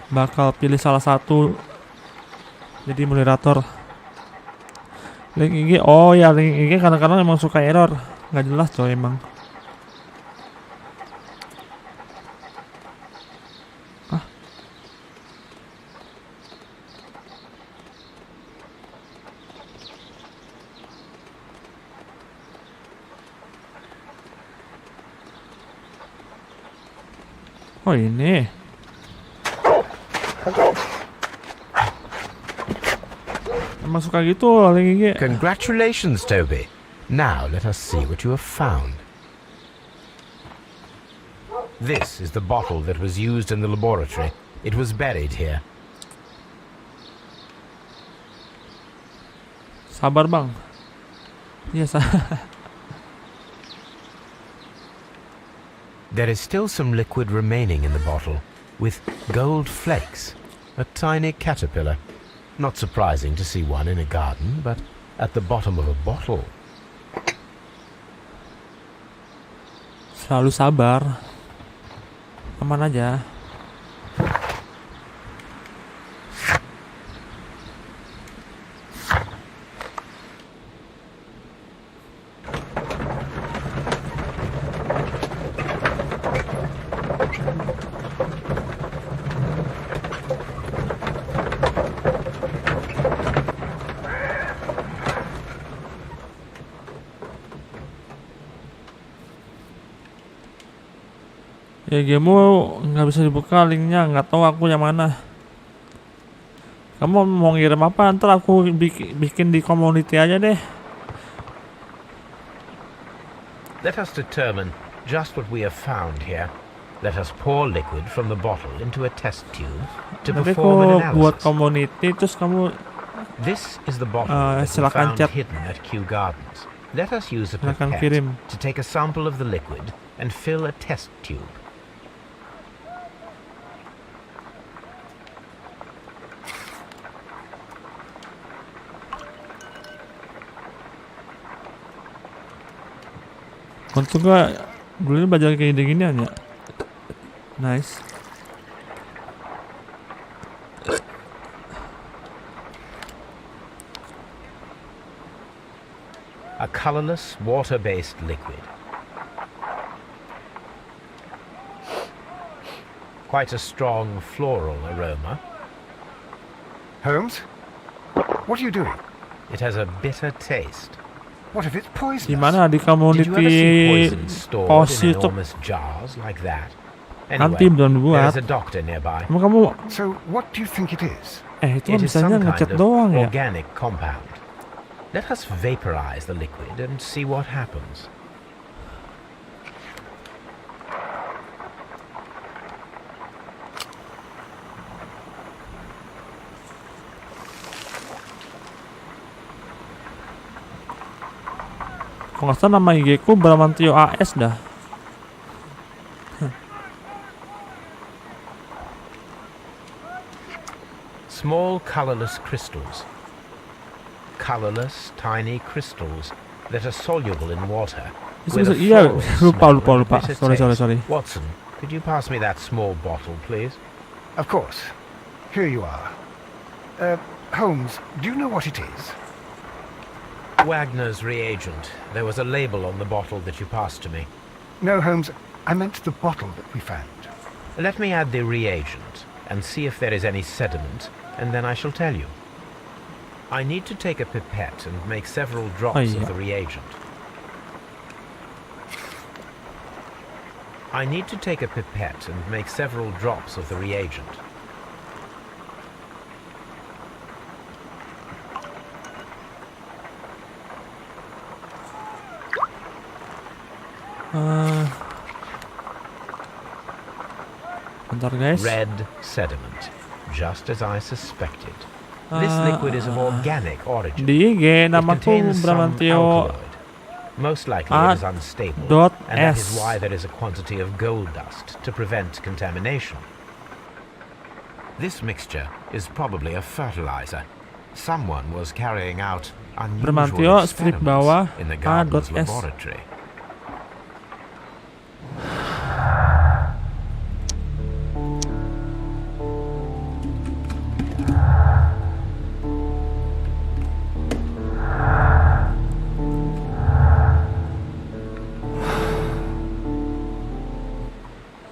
Bakal pilih salah satu jadi moderator. Link IG, oh ya link IG kadang-kadang emang suka error. Nggak jelas coy emang. Oh ini. Emang suka gitu link IG. Congratulations, Toby. Now let us see what you have found. This is the bottle that was used in the laboratory It was buried here. Sabar bang. Iya There is still some liquid remaining in the bottle, with gold flakes. A tiny caterpillar. Not surprising to see one in a garden, but at the bottom of a bottle. Selalu sabar. Aman aja. Ya gamemu nggak bisa dibuka linknya, nggak tahu aku yang mana. Kamu mau ngirim apa? Ntar aku bikin di community aja deh. Let us determine just what we have found here. Let us pour liquid from the bottle into a test tube to Nanti perform an aku buat analysis. community, terus kamu This is the bottle that we silakan found chat. hidden at Kew Gardens. Let us use a Silakan pipette kirim. to take a sample of the liquid and fill a test tube. Untuk gak dulu belajar kayak gini-ginian ya. Nice. A colorless, water-based liquid. Quite a strong floral aroma. Holmes? What are you doing? It has a bitter taste. What if it's poisonous? Gimana di Did you ever see community poison stored post in YouTube? enormous jars like that? Nanti Anyway, belum there buat. is a doctor nearby. Kamu So, what do you think it is? itu kan It is bisanya some ngecat kind of doang ya. organic compound. Let us vaporize the liquid and see what happens. Kalau nggak salah nama IG ku Bramantio AS dah. Small colorless crystals. Colorless, tiny crystals that are soluble in water. with a Iya, floral smell lupa. and bitter Sorry. taste. Watson, could you pass me that small bottle, please? Of course. Here you are. Holmes, do you know what it is? Wagner's reagent. There was a label on the bottle that you passed to me. No, Holmes, I meant the bottle that we found. Let me add the reagent and see if there is any sediment, and then I shall tell you. I need to take a pipette and make several drops of the reagent. I need to take a pipette and make several drops of the reagent. Bentar guys. Red sediment, just as I suspected. This liquid is of organic origin. Di IG It namaku contains some Bramantio alkaloid. Most likely it is unstable, and that is why there is a quantity of gold dust to prevent contamination. This mixture is probably a fertilizer. Someone was carrying out Bramantio, unusual strip bawah, experiments in the garden's A.S. laboratory.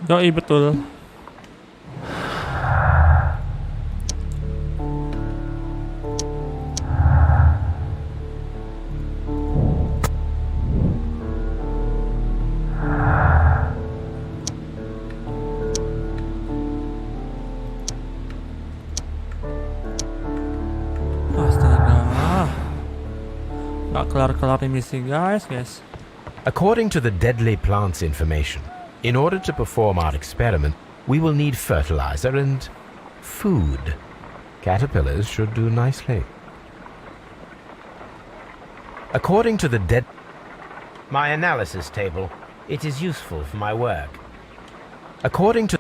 Doi betul. Astaga. Gak kelar-kelar misi guys. According to the deadly plants information, in order to perform our experiment, we will need fertilizer and food. Caterpillars should do nicely. According to the my analysis table, it is useful for my work. According to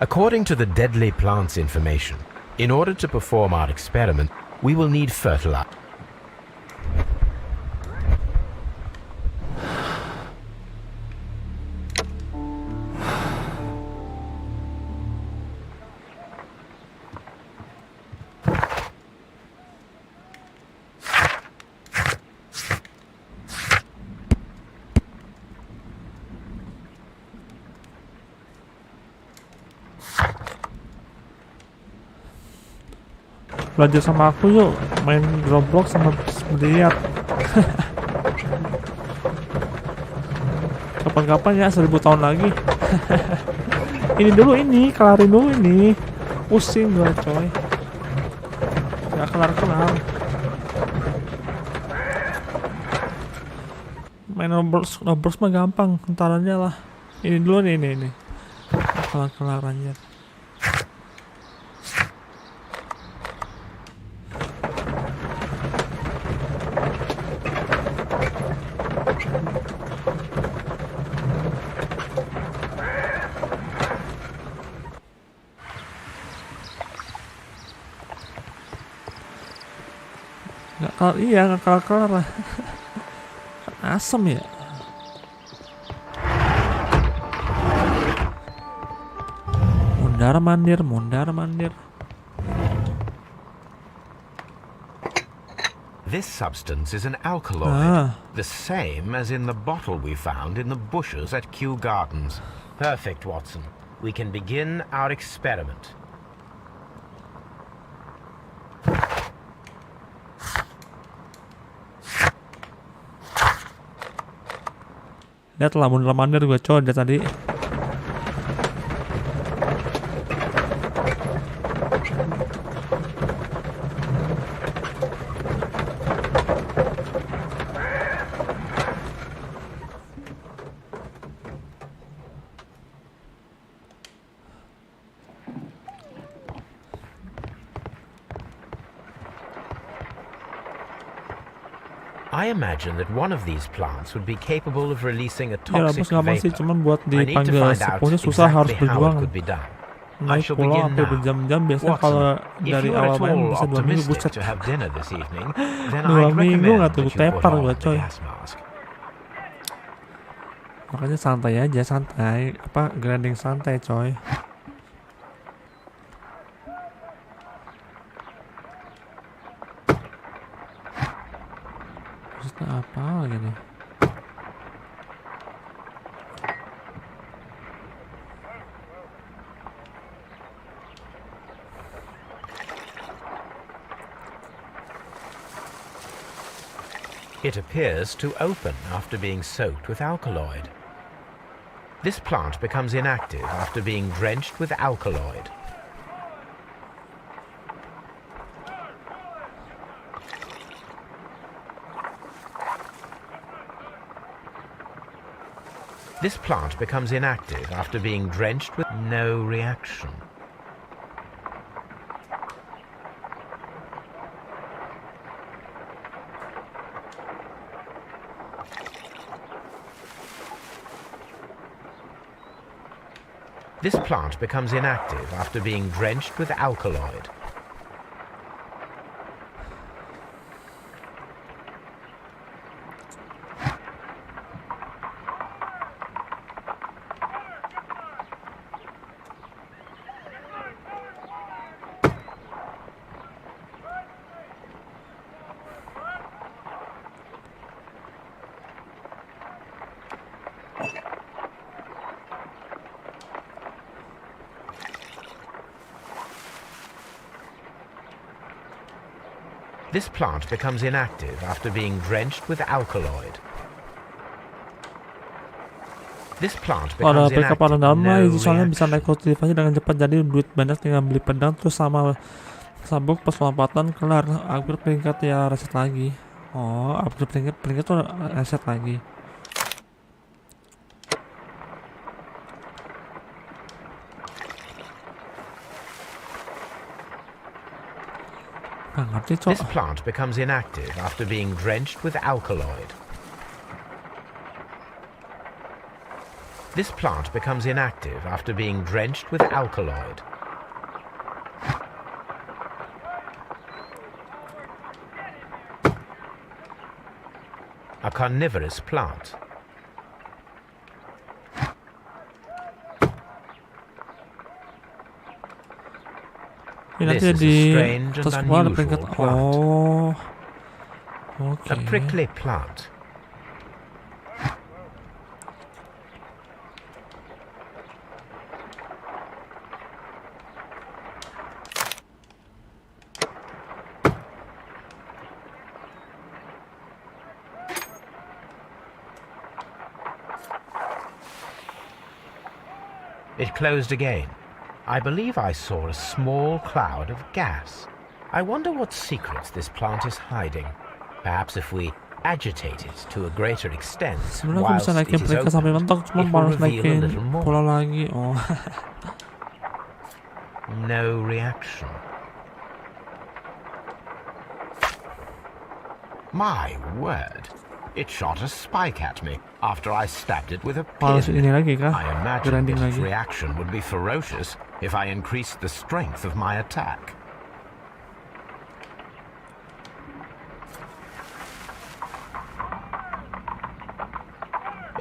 According to the deadly plants information, in order to perform our experiment, we will need fertilizer. Belajar sama aku yuk, main Roblox sama lihat. Kapan-kapan ya, 1000 tahun lagi. Ini dulu, ini kelarin dulu ini. Pusing gua coy, gak kelar-kelar. Main Roblox mah gampang, ntarannya lah. Ini dulu nih, ini kelar-kelar anjir. Nggak kelar-kelar lah. Asem ya. Mundar mandir. This substance is an alkaloid, the same as in the bottle we found in the bushes at Kew Gardens. Perfect, Watson. We can begin our experiment. Lihat lah, mundar mandir gue coy dari tadi. I imagine that one of these plants would be capable of releasing a Ya toxic bos, gampang sih, vapor. cuman buat I need to dipanggil find out sepuhnya susah, harus exactly how it berjuang. could be done. I Naik shall pulau begin sampai now. berjam-jam, biasanya Watson, kalau if dari you are awal at main all bisa 2 minggu, optimistic buset. to have dinner this evening, then 2 I'd minggu recommend nggak tuh, that you put tepar on gua the coy. gas mask. Makanya santai aja, grinding santai coy. Maksudnya apa lagi nih? It appears to open after being soaked with alkaloid. This plant becomes inactive after being drenched with alkaloid. This plant becomes inactive after being drenched with no reaction. This plant becomes inactive after being drenched with alkaloid. This plant becomes inactive after being drenched with alkaloid. This plant Kalau becomes backup inactive. orang dalam mah No itu soalnya bisa naik reaction. kultivasi dengan cepat, jadi duit banyak tinggal beli pedang terus sama sabuk pas lompatan kelar, upgrade peringkat ya reset lagi. Oh, upgrade peringkat tuh reset lagi. Nggak ngerti cok. This plant becomes inactive after being drenched with alkaloid. This plant becomes inactive after being drenched with alkaloid. A carnivorous plant. Ini nanti This is di a strange and atas kepala ada unusual peringkat. plant. Oh, oke. A prickly plant. It closed again. I believe I saw a small cloud of gas. I wonder what secrets this plant is hiding. Perhaps if we agitate it to a greater extent, Sebenarnya aku whilst bisa it naikin is peringkat sampai open, mentok, cuma it will harus reveal a naikin little more. bola lagi. Oh. No reaction. My word. It shot a spike at me after I stabbed it with a Harus pin. ini lagi kah? I imagined Grinding that its lagi. reaction would be ferocious if I increased the strength of my attack.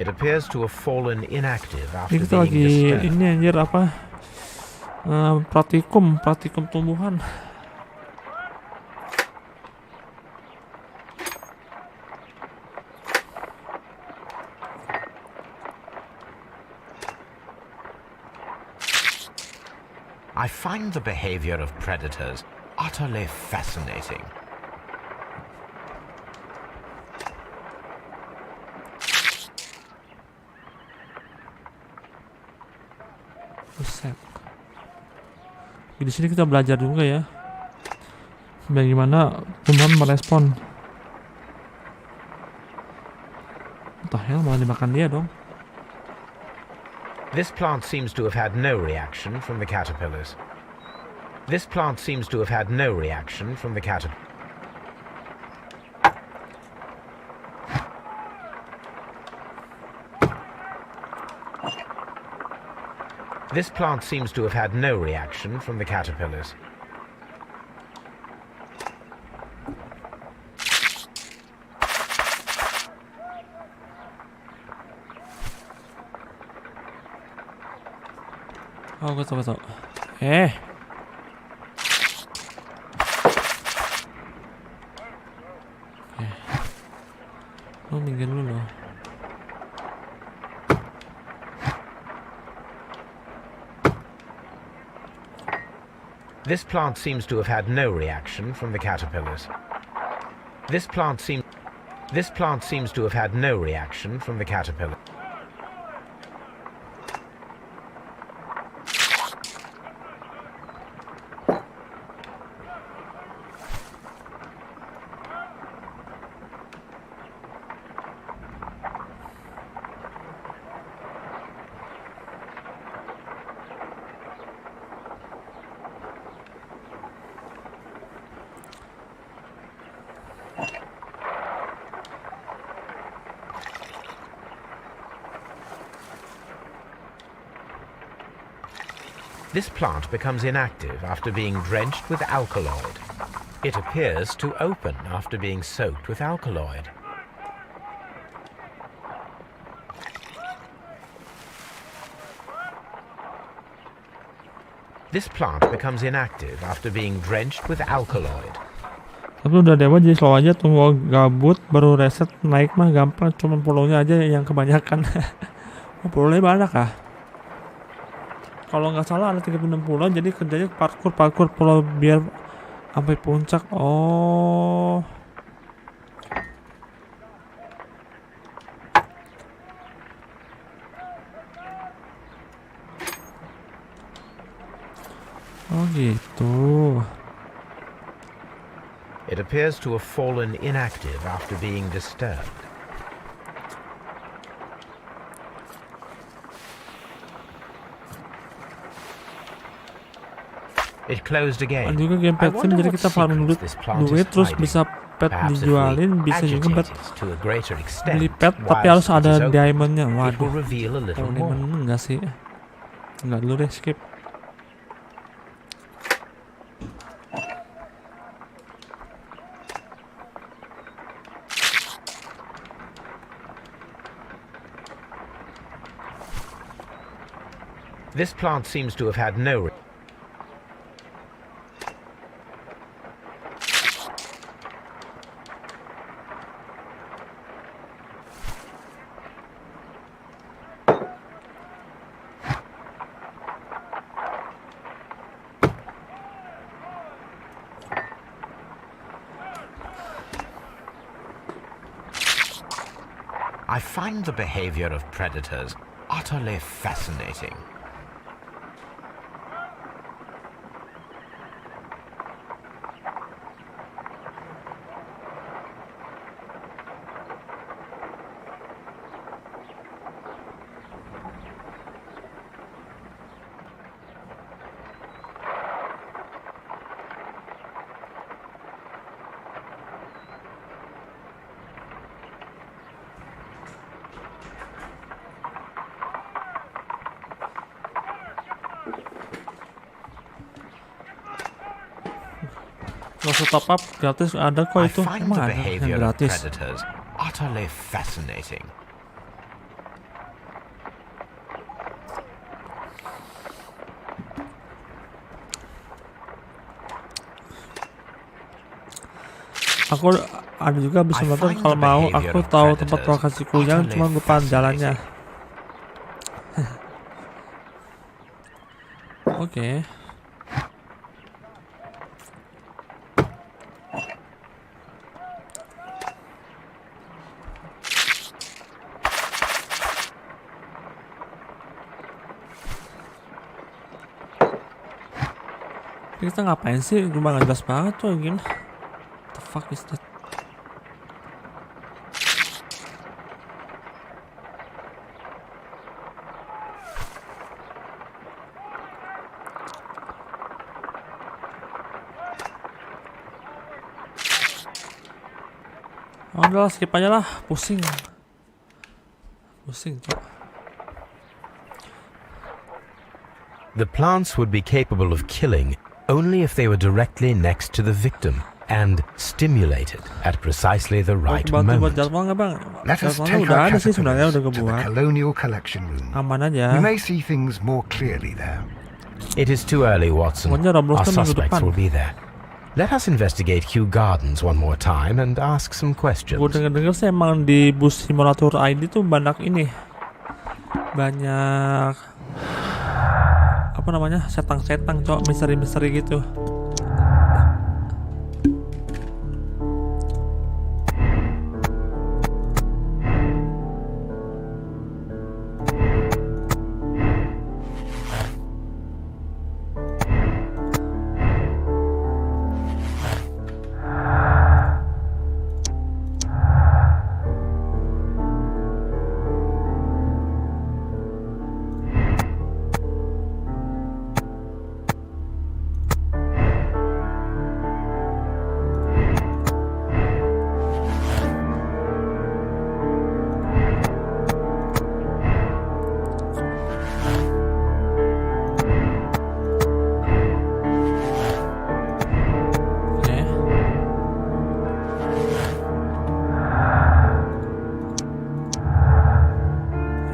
It appears to have fallen inactive after Ini kita being lagi disturbed. ini anjir apa? Praktikum tumbuhan. I find the behavior of predators utterly fascinating. Buset. Di sini kita belajar juga ya, bagaimana tumbuhan merespon. Entah ya, malah dimakan dia dong. This plant seems to have had no reaction from the caterpillars. This plant seems to have had no reaction from the caterpillars. This plant seems to have had no reaction from the caterpillars. Oh, gue tau. Lu minggir dulu loh. This plant seems to have had no reaction from the caterpillars. This plant seems to have had no reaction from the caterpillar. This plant becomes inactive after being drenched with alkaloid. It appears to open after being soaked with alkaloid. This plant becomes inactive after being drenched with alkaloid. Tapi udah dewa jadi slow aja, tunggu gabut baru reset, naik mah gampang, cuma pulau-nya aja yang kebanyakan. Oh, pulau-nya banyak ah. Kalau nggak salah ada 36 pulau, jadi kerjanya parkur pulau biar Sampai puncak. Oh. Oh gitu. It appears to have fallen inactive after being disturbed. It closed again. Ada juga game pet sim, jadi kita farming duit terus bisa pet dijualin, bisa juga pet beli pet, tapi harus ada diamondnya. Waduh, diamond enggak sih? Enggak dulu deh, skip. This plant seems to have had no... I find the behavior of predators utterly fascinating. Kalau top up gratis ada kok itu. Emang ada yang gratis? Utterly fascinating. Aku ada juga bisa nonton kalau mau. Aku tahu tempat lokasiku yang cuma lupa jalannya. Oke. Kita ngapain sih? Cuma nggak jelas banget coy game. The fuck is that? Oh, udah skip aja lah, pusing coy. The plants would be capable of killing only if they were directly next to the victim and stimulated at precisely the right moment. Let us take our caterpillars to the Colonial Collection Room. Aman aja. We may see things more clearly there. It is too early, Watson. Our suspects will be there. Let us investigate Kew Gardens one more time and ask some questions. Gue denger sih emang di bus simulator ID tuh banyak ini. Banyak apa namanya, setang-setang cok, misteri-misteri gitu.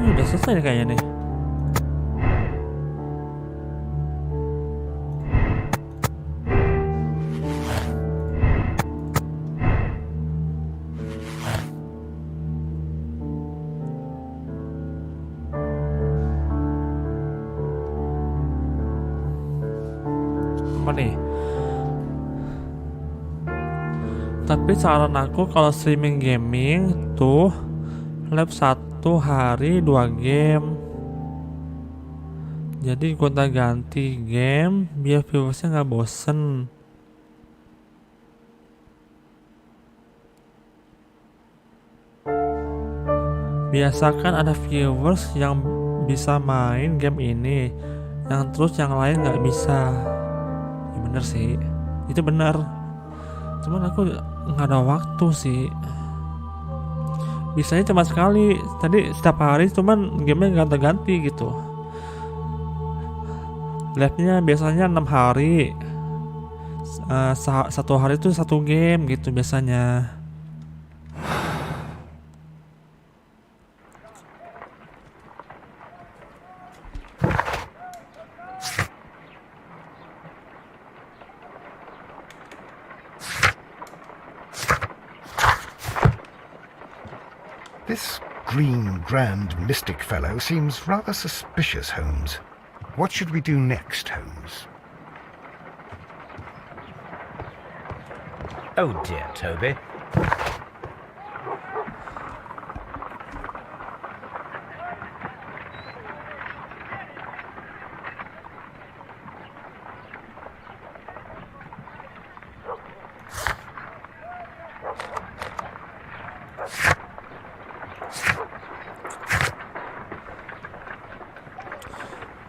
Udah selesai nih kayaknya nih. Apa nih? Tapi saran aku kalau streaming gaming tuh live 1 hari 2 game. Jadi gonta ganti game biar viewersnya nggak bosen. Biasakan ada viewers yang bisa main game ini, yang terus yang lain nggak bisa. Ya bener sih, itu bener. Cuman aku nggak ada waktu sih. Bisanya cuma sekali. Tadi setiap hari cuman gamenya ganti-ganti gitu. Live-nya biasanya 6 hari. Satu hari itu 1 game gitu biasanya. This green, grand, mystic fellow seems rather suspicious, Holmes. What should we do next, Holmes? Oh dear, Toby.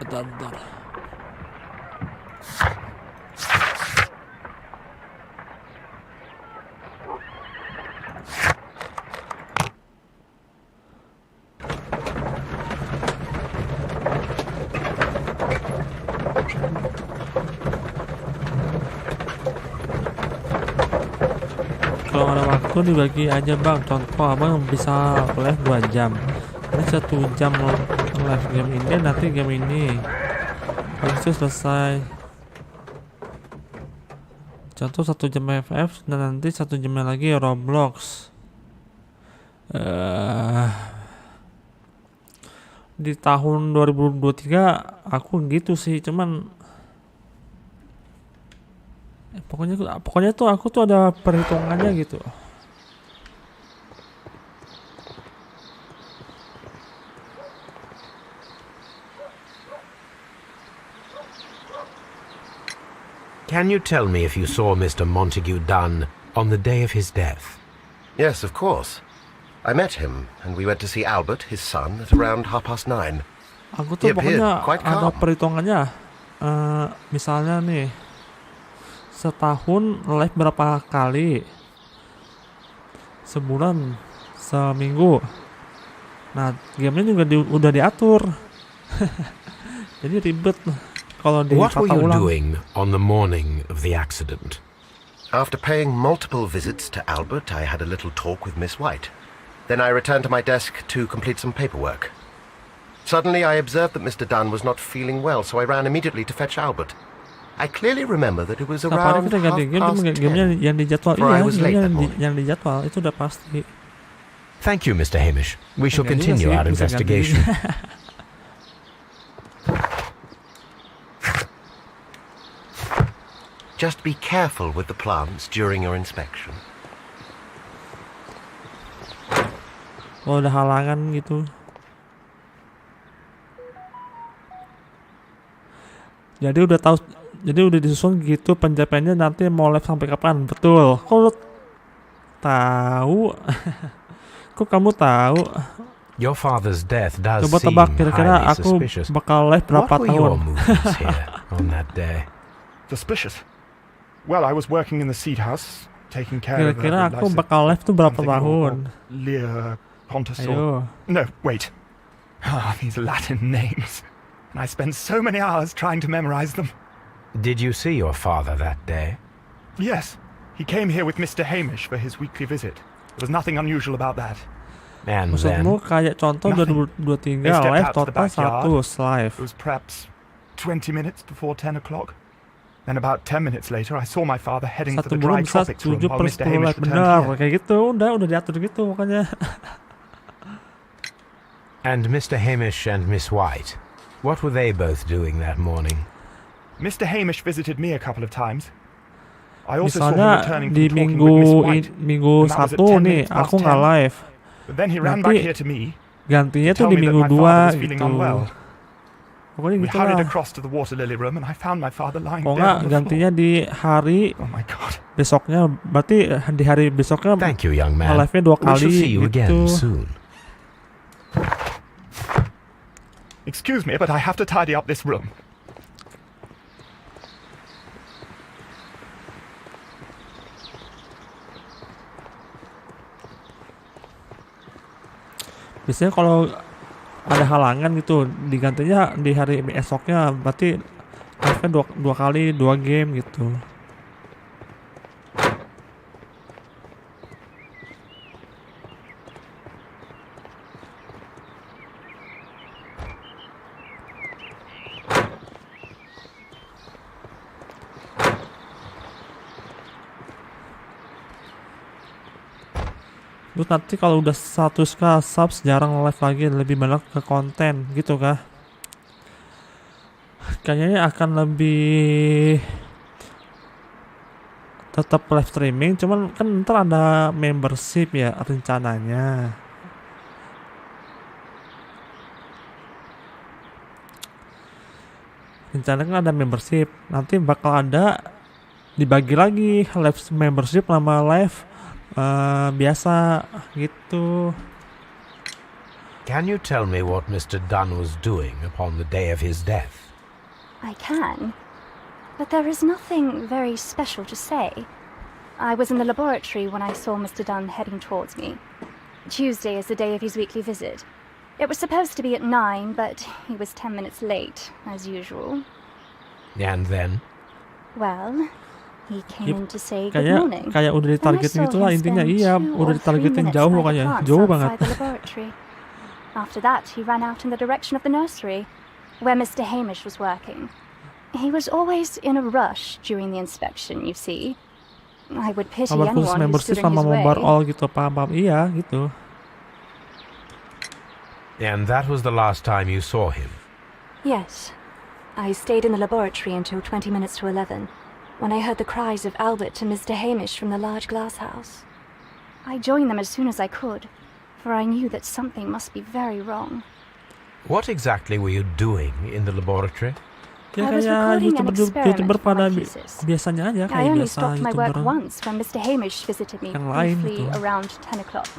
Bentar. Kalau ada waktu dibagi aja bang. Contoh abang bisa live 2 jam. Ini 1 jam live game ini, nanti game ini habis itu selesai. Contoh 1 jam FF dan nanti 1 jamnya lagi Roblox. Di tahun 2023 aku gitu sih, cuman pokoknya tuh aku tuh ada perhitungannya gitu. Can you tell me if you saw Mr. Montague Dunn on the day of his death? Yes, of course. I met him, and we went to see Albert, his son, at around 9:30. Aku tuh He appeared pokoknya quite ada calm. perhitungannya. Misalnya nih, setahun live berapa kali, sebulan, seminggu. Nah, gamenya juga udah diatur. Jadi ribet kalau What were ditata you ulang. doing on the morning of the accident? After paying multiple visits to Albert, I had a little talk with Miss White. Then I returned to my desk to complete some paperwork. Suddenly I observed that Mr. Dunn was not feeling well, so I ran immediately to fetch Albert. I clearly remember that it was Setiap hari around kita ganti game, gamenya 10:30. yang dijadwal. For I Iya, was late gamenya that morning. yang dijadwal itu udah pasti. Thank you, Mr. Hamish. We shall Enggak juga continue sih, our bisa ganti. investigation. Just be careful with the plants during your inspection. Kalau ada halangan gitu. Jadi udah disusun gitu penjapiannya nanti mau live sampai kapan. Betul. Kok lu tahu? Kok kamu tahu? Your father's death does Coba seem tebak kira-kira highly aku suspicious. bakal live berapa What were your tahun? movements here on that day? Suspicious. Well, I was working in the seed house, taking care of Kira-kira aku bakal live tuh berapa tahun? Lear, Pontus, Ayo. No, wait. These Latin names. And I spent so many hours trying to memorize them. Did you see your father that day? Yes, he came here with Mr. Hamish for his weekly visit. There was nothing unusual about that. And Maksudmu then, kayak contoh Nothing. 2023 They stepped live out to the total backyard. 1 live. It was perhaps 20 minutes before 10 o'clock. Then about 10 minutes later, I saw my father heading for Satu the dry bulan bisa tropics room 7 while per Mr. 10 Hamish live. returned Benar, here. kayak gitu. Udah diatur gitu pokoknya. and Mr. Hamish and Miss White, what were they both doing that morning? Mr. Hamish visited me a couple of times. I also saw him Misalnya returning di from talking with Miss White. minggu and that was at 1 10 nih minutes past aku nggak 10. live. But then he ran Nanti back here to me. Gantinya to tuh tell di me that minggu my 2 father was feeling gitu. unwell. Pokoknya We gitu hurried lah. across to the water lily room and I found my father lying Kalau dead nggak on the gantinya floor. di hari Oh my god. besoknya, berarti di hari besoknya Thank you, young man. live-nya 2 We shall kali see you gitu. again soon. Excuse me, but I have to tidy up this room. Biasanya kalau ada halangan gitu digantinya di hari esoknya, berarti live-nya 2 kali 2 game gitu. Terus nanti kalau udah 100k subs jarang live lagi, lebih banyak ke konten gitu kah? Kayaknya akan lebih tetap live streaming, cuman kan ntar ada membership ya rencananya. Rencananya kan ada membership, nanti bakal ada dibagi lagi live membership sama live biasa gitu. Can you tell me what Mr. Dunn was doing upon the day of his death? I can. But there is nothing very special to say. I was in the laboratory when I saw Mr. Dunn heading towards me. Tuesday is the day of his weekly visit. It was supposed to be at 9, but he was 10 minutes late, as usual. And then? Well, he came in to say good Kayak morning. udah Then I ditargetin saw gitu lah him intinya. spend Iya, 2 udah or 3 ditargetin minutes jauh by the pokoknya, plants jauh banget. outside the laboratory. After that, he ran out in the direction of the nursery, where Mr. Hamish was working. He was always in a rush during the inspection, you see. I would pity Kabar khusus anyone who membership stood in sama his way. mobar all gitu, paham. Iya gitu. And that was the last time you saw him? Yes. I stayed in the laboratory until 20 minutes to 11, when I heard the cries of Albert and Mr. Hamish from the large glass house. I joined them as soon as I could, for I knew that something must be very wrong. What exactly were you doing in the laboratory? Ya I was kayak recording an YouTuber experiment for pada my thesis. biasanya aja, I kayak only biasa stopped my work YouTuber. once when Mr. Hamish visited me Yang lain briefly gitu. around 10 o'clock.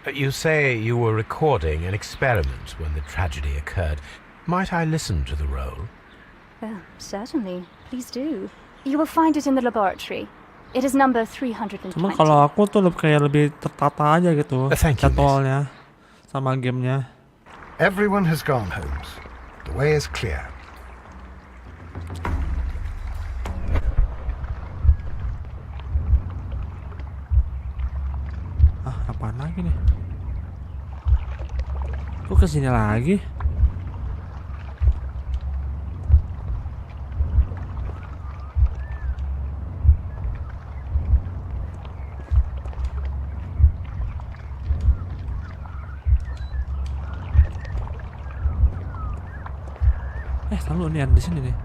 You say you were recording an experiment when the tragedy occurred. Might I listen to the roll? Certainly. Please do. You will find it in the laboratory. It is number 320. Cuma kalau aku tuh kayak lebih tertata aja gitu Thank you, jadwalnya sama gamenya. Everyone has gone, Holmes. The way is clear. Apaan lagi nih? Kok kesini lagi? Selalu nih ada di sini nih.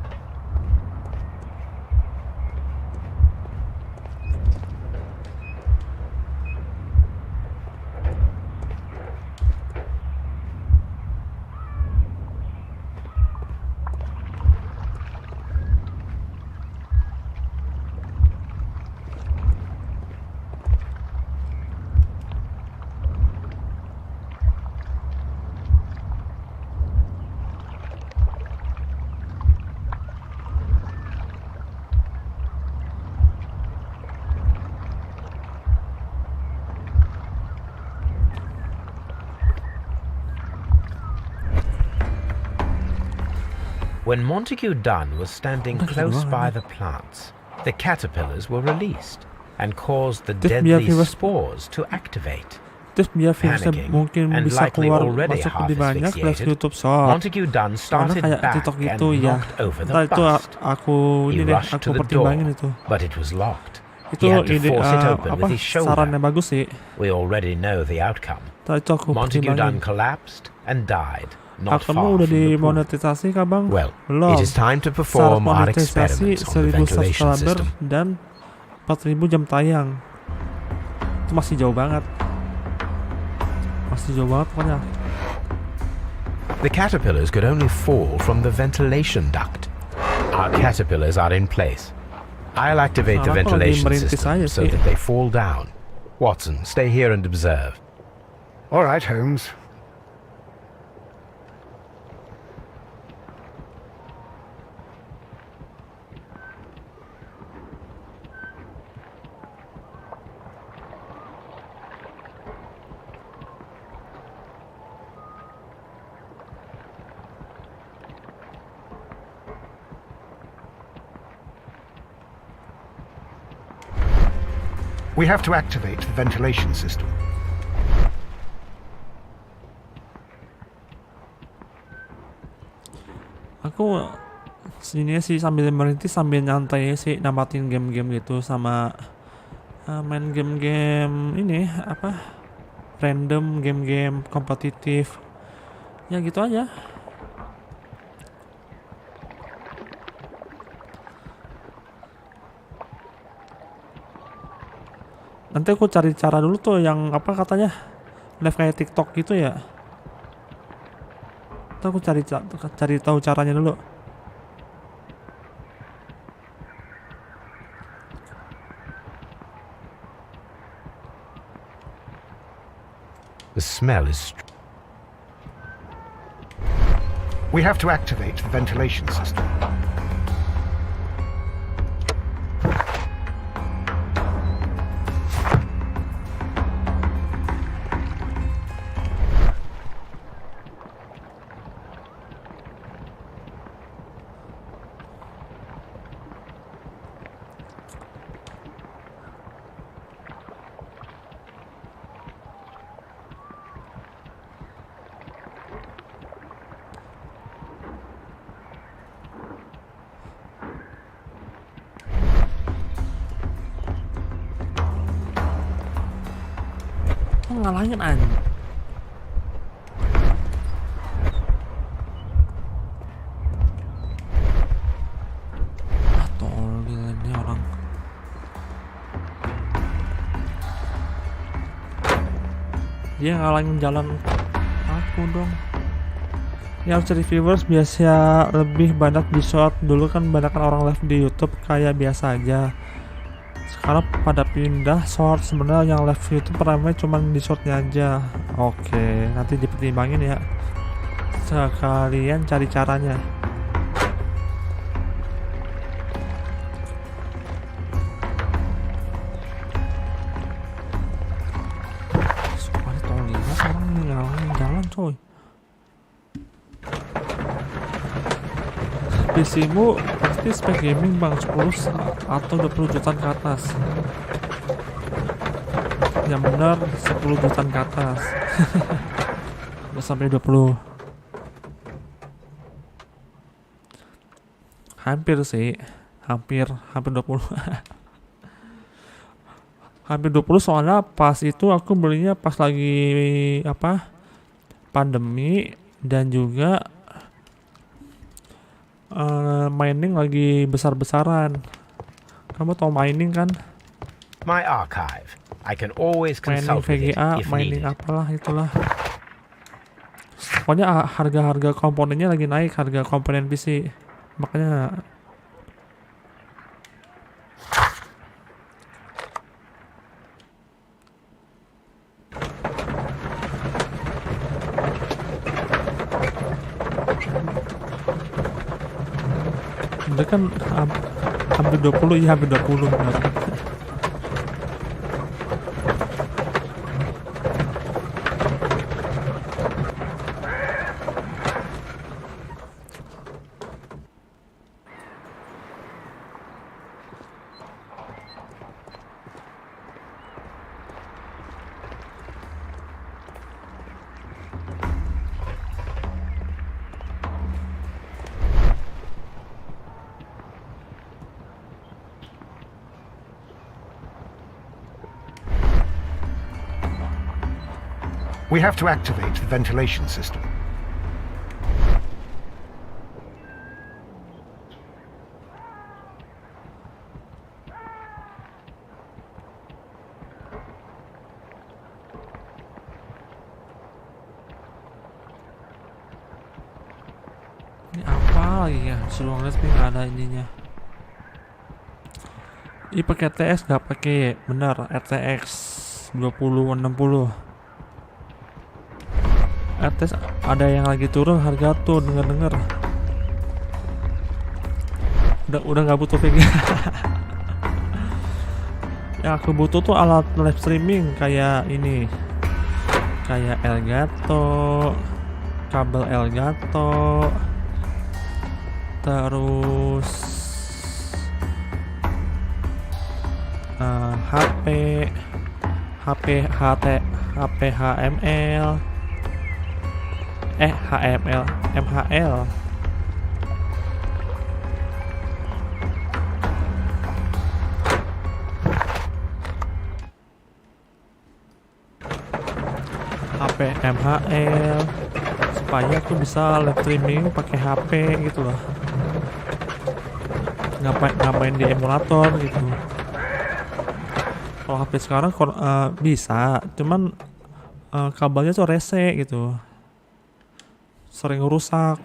When Montague Dunn was standing close by the plants, the caterpillars were released and caused the deadly spores to activate. Terus biar virusnya mungkin and bisa likely keluar already masuk half lebih banyak ke asphyxiated, YouTube Shop. Montague Dunn Karena started kayak back TikTok and gitu ya. knocked over the Ntar itu bust. aku He ini deh, rushed aku to the door, pertimbangin itu. but it was locked. Itu He had to ide force it open apa with his shoulder. sarannya bagus sih. We already know the outcome. Ntar itu aku Montague Dunn pertimbangin. collapsed and died not Akunmu far udah from the pool. dimonetisasi kah bang? Well, Belum. it is time to Syarat perform our monetisasi experiments on the 1000 ventilation subscriber system. dan 4000 jam tayang. Itu masih jauh banget. Masih jauh banget pokoknya. The caterpillars could only fall from the ventilation duct. Our caterpillars are in place. I'll activate the Salah kok lagi ventilation merintis system aja so sih. that they fall down. Watson, stay here and observe. All right, Holmes. We have to activate the ventilation system. Aku sini sih sambil merintis sambil nyantai sih, namatin game-game gitu sama main game-game ini apa random, game-game kompetitif ya gitu aja. Nanti aku cari cara dulu tuh yang apa katanya live kayak TikTok gitu ya. Nanti aku cari tahu caranya dulu. The smell is We have to activate the ventilation system. Ngalangin aja. Tolol ini orang. Dia ngalangin jalan aku dong. Ya harus cari viewers biasa lebih banyak di short. Dulu kan banyak orang live di YouTube kayak biasa aja. Sekarang pada pindah short. Sebenarnya yang live YouTube ramai cuman di shortnya aja. Oke, nanti dipertimbangin ya. Sekalian cari caranya. Sekali tolong lihat orang ngalangin jalan coy. PC-mu pasti spek gaming bang 10 atau 20 jutaan ke atas. Yang benar 10 jutaan ke atas. Udah sampai 20. Hampir sih. Hampir 20. Hampir 20 soalnya pas itu aku belinya pas lagi apa? Pandemi dan juga mining lagi besar-besaran. Kamu tau mining kan? my archive. I can always Mining consult with it VGA, if mining needed. apalah itulah. Pokoknya harga-harga komponennya lagi naik, harga komponen PC. Makanya udah kan hampir 20, iya hampir 20 benar. We have to activate the ventilation system. lagi ya, suruh ngeliat tapi nggak ada ininya. Ini pakai TS nggak pakai, bener RTX 2060. RTX ada yang lagi turun harga tuh, denger. Udah nggak butuh VGA. Yang aku butuh tuh alat live streaming kayak ini, kayak Elgato, kabel Elgato, terus HP HML, MHL. HP MHL supaya aku bisa live streaming pakai HP gitu loh, ngapain di emulator gitu. Kalau HP sekarang bisa, cuman kabelnya tuh rese gitu, sering rusak.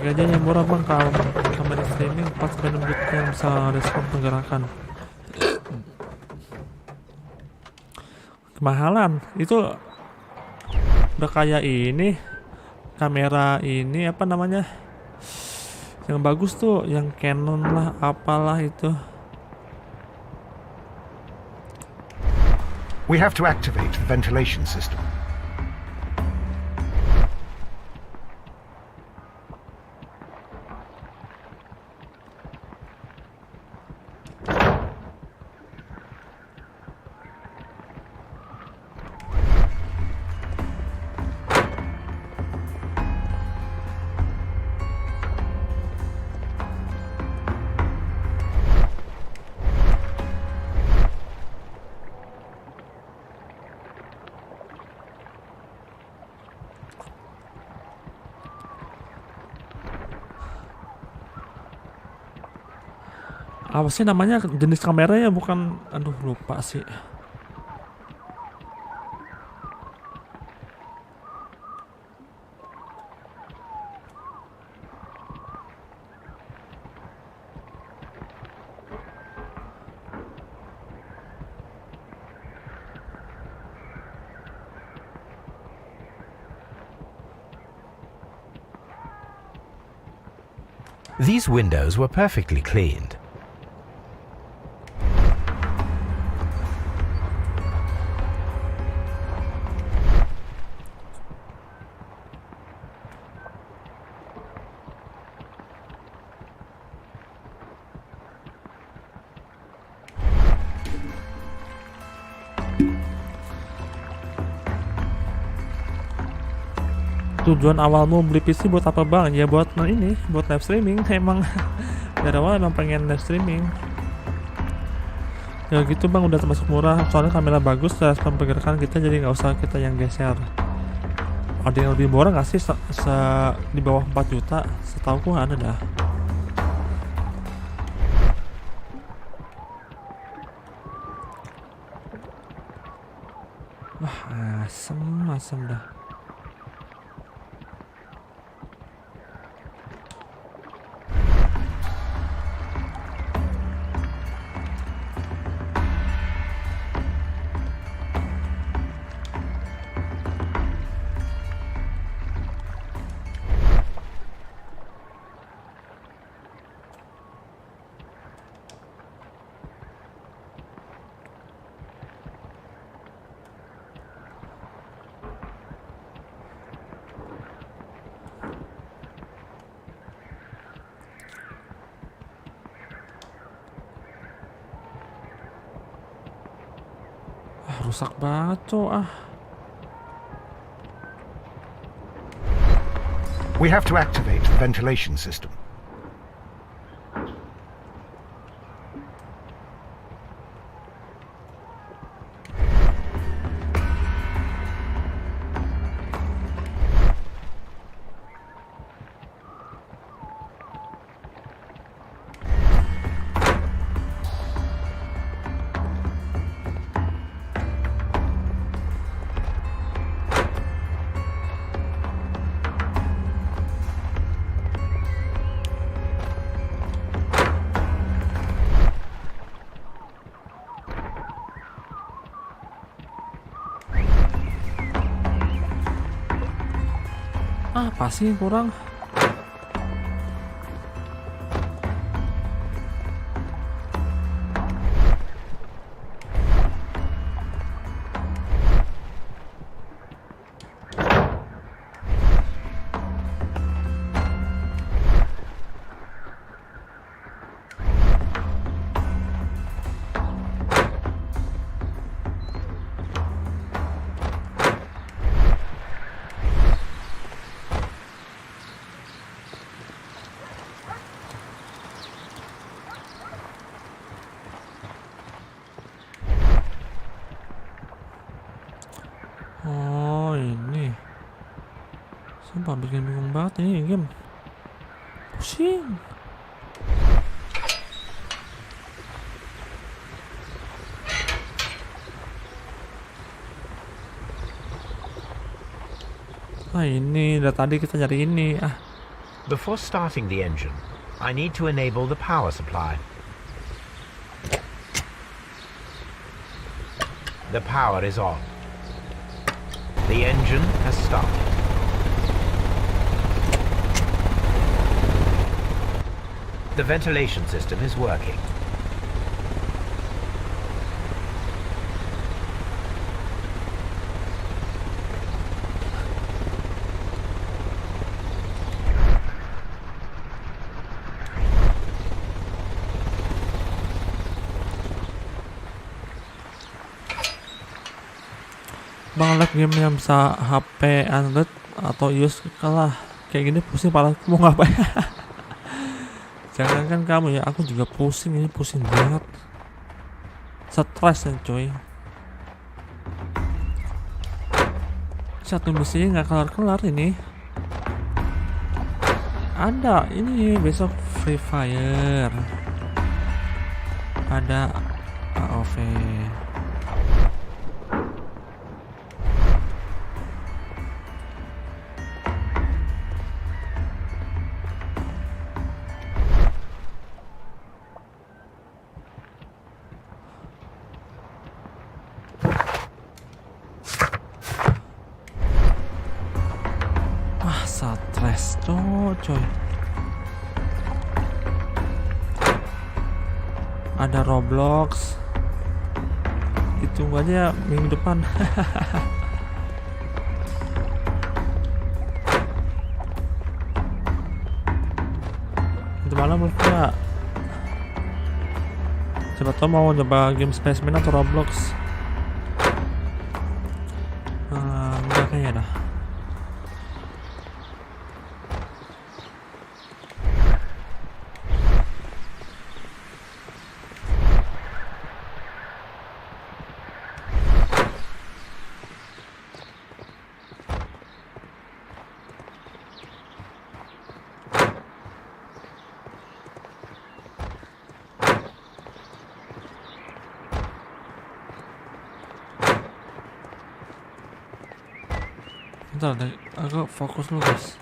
Harganya yang murah bang, kalau kamera streaming 4-6 juta yang bisa respon penggerakan. Kemahalan itu udah kayak ini kamera ini apa namanya yang bagus tuh, yang Canon lah apalah itu. We have to activate the ventilation system. Apa sih namanya jenis kameranya, bukan, aduh lupa sih. These windows were perfectly cleaned. Tujuan awalmu beli PC buat apa bang? Ya buat ini, buat live streaming. Emang dari awal emang pengen live streaming. Ya gitu bang, udah termasuk murah. Soalnya kamera bagus, respon pergerakan kita, jadi nggak usah kita yang geser. Ada yang lebih murah nggak sih? Di bawah 4 juta? Setauku ada dah. Wah, asem dah. Rusak banget cok ah. We have to activate the ventilation system. Apa sih yang kurang? Oh ini, sumpah bikin bingung banget ini game. Pusing. Ini dari tadi kita cari ini. Before starting the engine, I need to enable the power supply. The power is on. The engine has started. The ventilation system is working. Bang, like game yang bisa HP Android atau iOS kalah kayak gini pusing pala, mau ngapain? Jangan kan kamu ya, aku juga pusing, ini pusing banget, stres ya coy. Satu misinya nggak kelar-kelar ini. Ada ini besok Free Fire, ada AOV. Stres coy. Ada Roblox, ditunggu aja minggu depan. Itu malam enggak, siapa tau mau coba game Spaceman atau Roblox. Enggak kayaknya dah. Bentar deh, aku fokus dulu guys.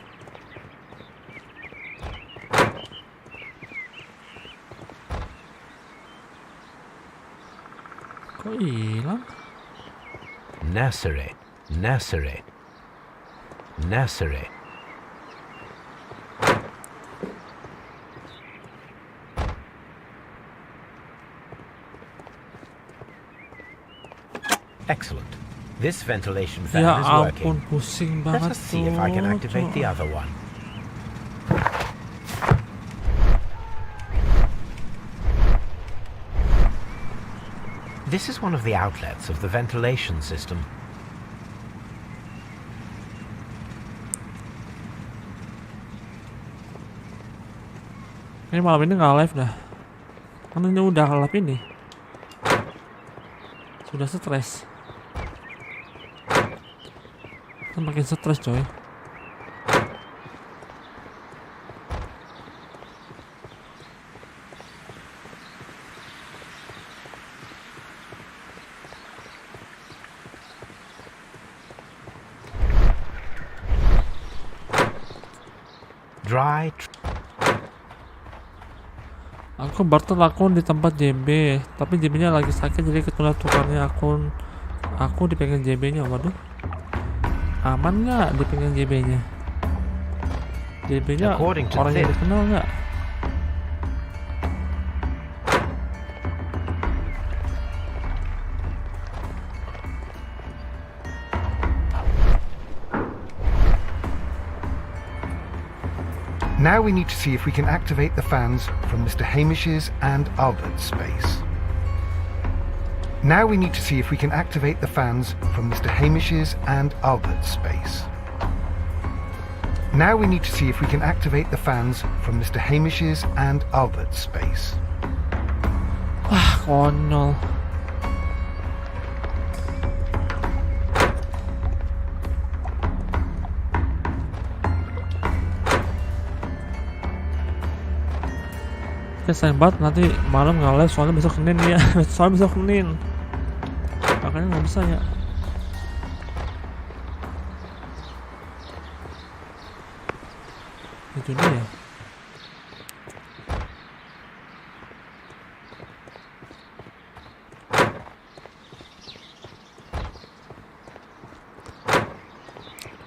Kok hilang? Nursery. Excellent. This ventilation fan Ya is working. ampun, pusing Let banget us see if I can activate the other one. This is one of the outlets of the ventilation system. Ini malam ini nggak live dah, karena ini udah live ini. Sudah stres. Makin stres coy. Aku barter akun di tempat JB, tapi JB-nya lagi sakit jadi ketunda tukarnya akun. Aku dipegang JB-nya, waduh. Aman nggak dipegang JB-nya? JB-nya According to orang yang this- dikenal nggak? Now we need to see if we can activate the fans from Mr. Hamish's and Albert's space. Now we need to see if we can activate the fans from Mr. Hamish's and Albert's space. Now we need to see if we can activate the fans from Mr. Hamish's and Albert's space. Wah, konyol. Ya sayang banget nanti malam nggak live soalnya besok Senin ya. Soalnya besok Senin. Makanya nggak bisa ya. Itu dia.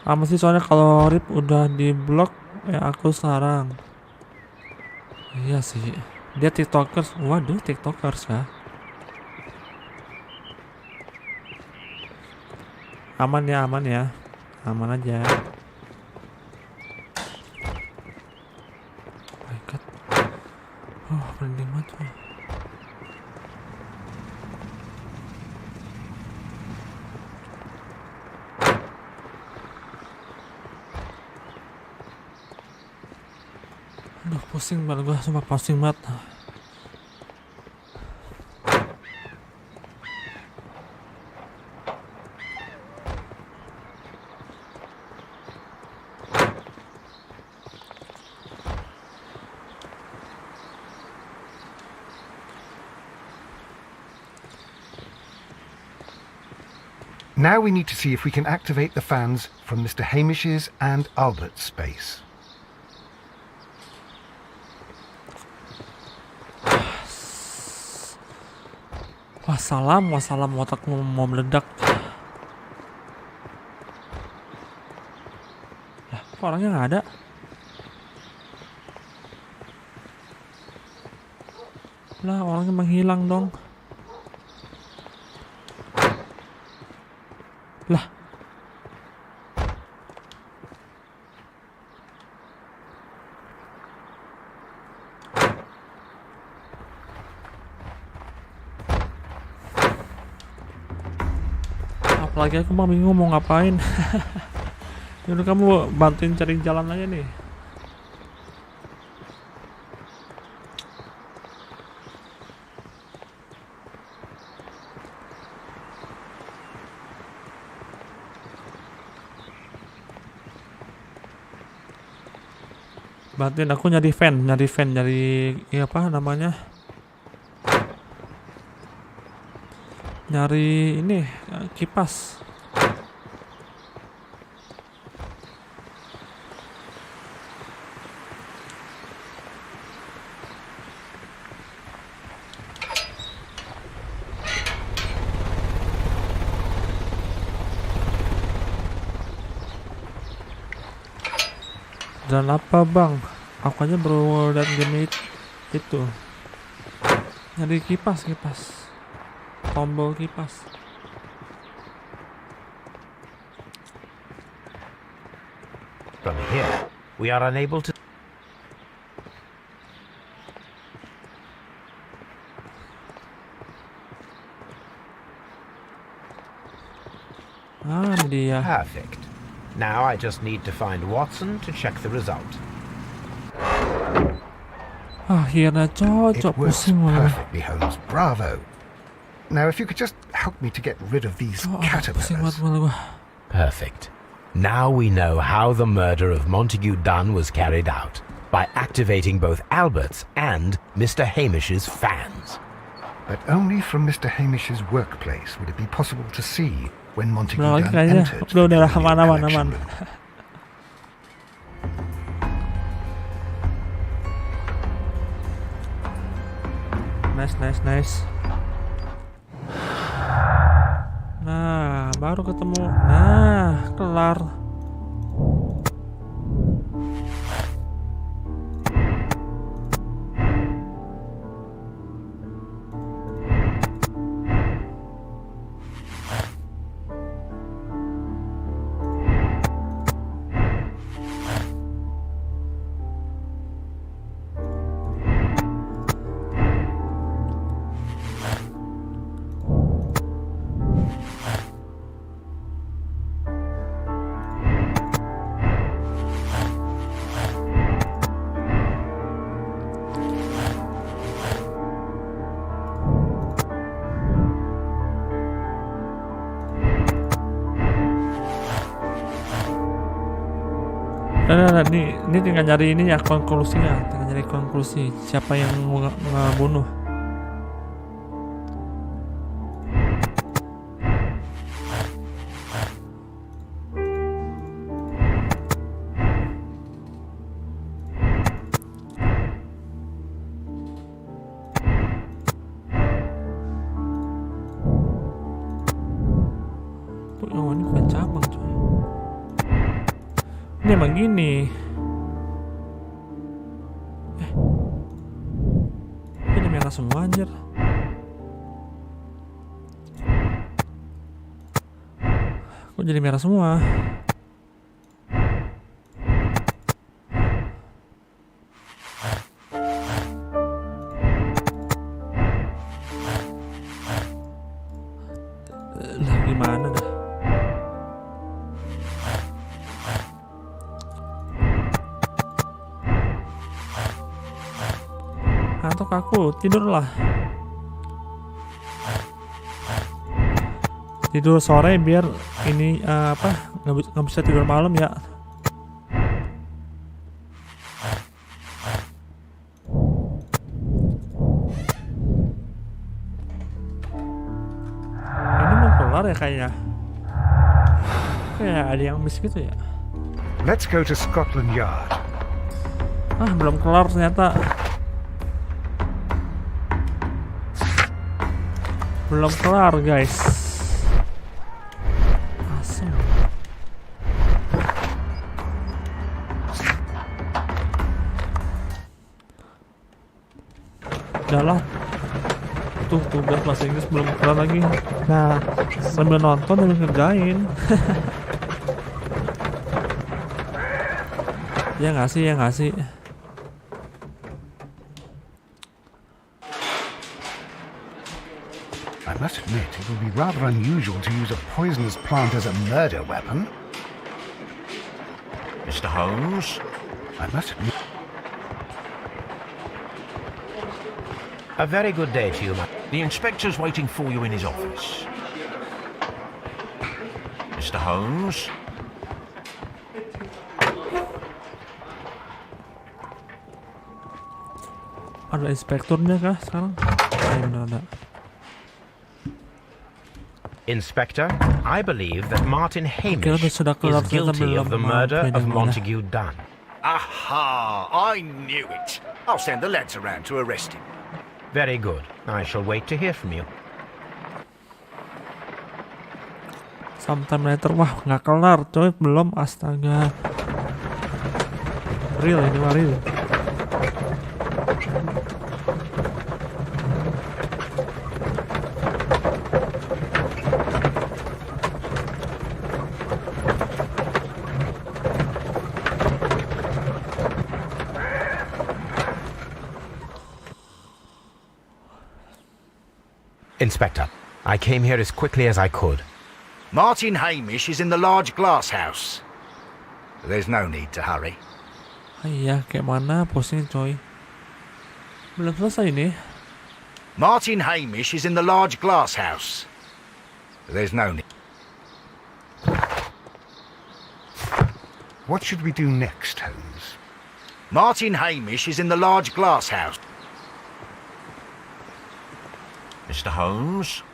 Mesti soalnya kalau Rip udah di blok ya aku sekarang. Iya sih. Dia tiktokers. Waduh, tiktokers ya. Aman ya, aman ya. Aman aja. My God. Oh, merinding banget. Aduh, pusing banget gue, sumpah pusing banget. Now we need to see if we can activate the fans from Mr. Hamish's and Albert's space. Wassalam, otakmu mau meledak. Lah, kok orangnya nggak ada? Lah, orangnya menghilang dong. Lah. Apalagi aku mah bingung mau ngapain. Yaudah kamu bantuin cari jalan aja nih. Bantuin aku nyari ya apa namanya? Nyari ini kipas. Dan apa bang? Aku aja baru lihat game itu. Nyari kipas. Tombol kipas. From here, we are unable to... Ah, ini dia. Perfect. Now I just need to find Watson to check the result. Akhirnya cocok, It works pusing malah. perfectly, Holmes. Bravo. Now, if you could just help me to get rid of these Pusing banget caterpillars. malah gua. Perfect. Now we know how the murder of Montague Dunn was carried out, by activating both Albert's and Mr. Hamish's fans. But only from Mr. Hamish's workplace would it be possible to see when Montague Udah lagi Dunn kayaknya. entered Udah the aman. collection room. Nice. Nah, baru ketemu. Nah, kelar. Nah, ini tinggal nyari ini ya, konklusinya. Tinggal nyari konklusi siapa yang ngebunuh. Oh, ini bukan cabang coy. Ini emang gini. Ini merah semua anjir. Kok jadi merah semua? Lah gimana dah? Ngantuk aku, tidurlah. Tidur sore biar ini nggak bisa tidur malam ya. Ini mau kelar ya kayaknya. Kayak ada yang miss gitu ya. Let's go to Scotland Yard. Belum kelar ternyata. Belum kelar guys. Asem. Udahlah. Tuh tugas bahasa Inggris belum kelar lagi. Nah, sambil nonton sambil ngerjain. Ya nggak sih, ya nggak sih. I must admit, it would be rather unusual to use a poisonous plant as a murder weapon. Mr. Holmes? I must admit... A very good day to you, ma'am. The inspector's waiting for you in his office. Mr. Holmes? Ada inspekturnya kah sekarang? Benar ada. Inspector, I believe that Martin Hamish is sudah kelar guilty of the murder of Montague Dunn. Aha! I knew it. I'll send the lads around to arrest him. Very good. I shall wait to hear from you. Sometime later. Wah, nggak kelar coy, belum, astaga. Real ini mah real. Inspector, I came here as quickly as I could. Martin Hamish is in the large glass house. There's no need to hurry. Iya, kayak mana posnya coy? Belum selesai nih. Martin Hamish is in the large glass house. There's no need. What should we do next, Holmes? Martin Hamish is in the large glass house. Mr. Holmes?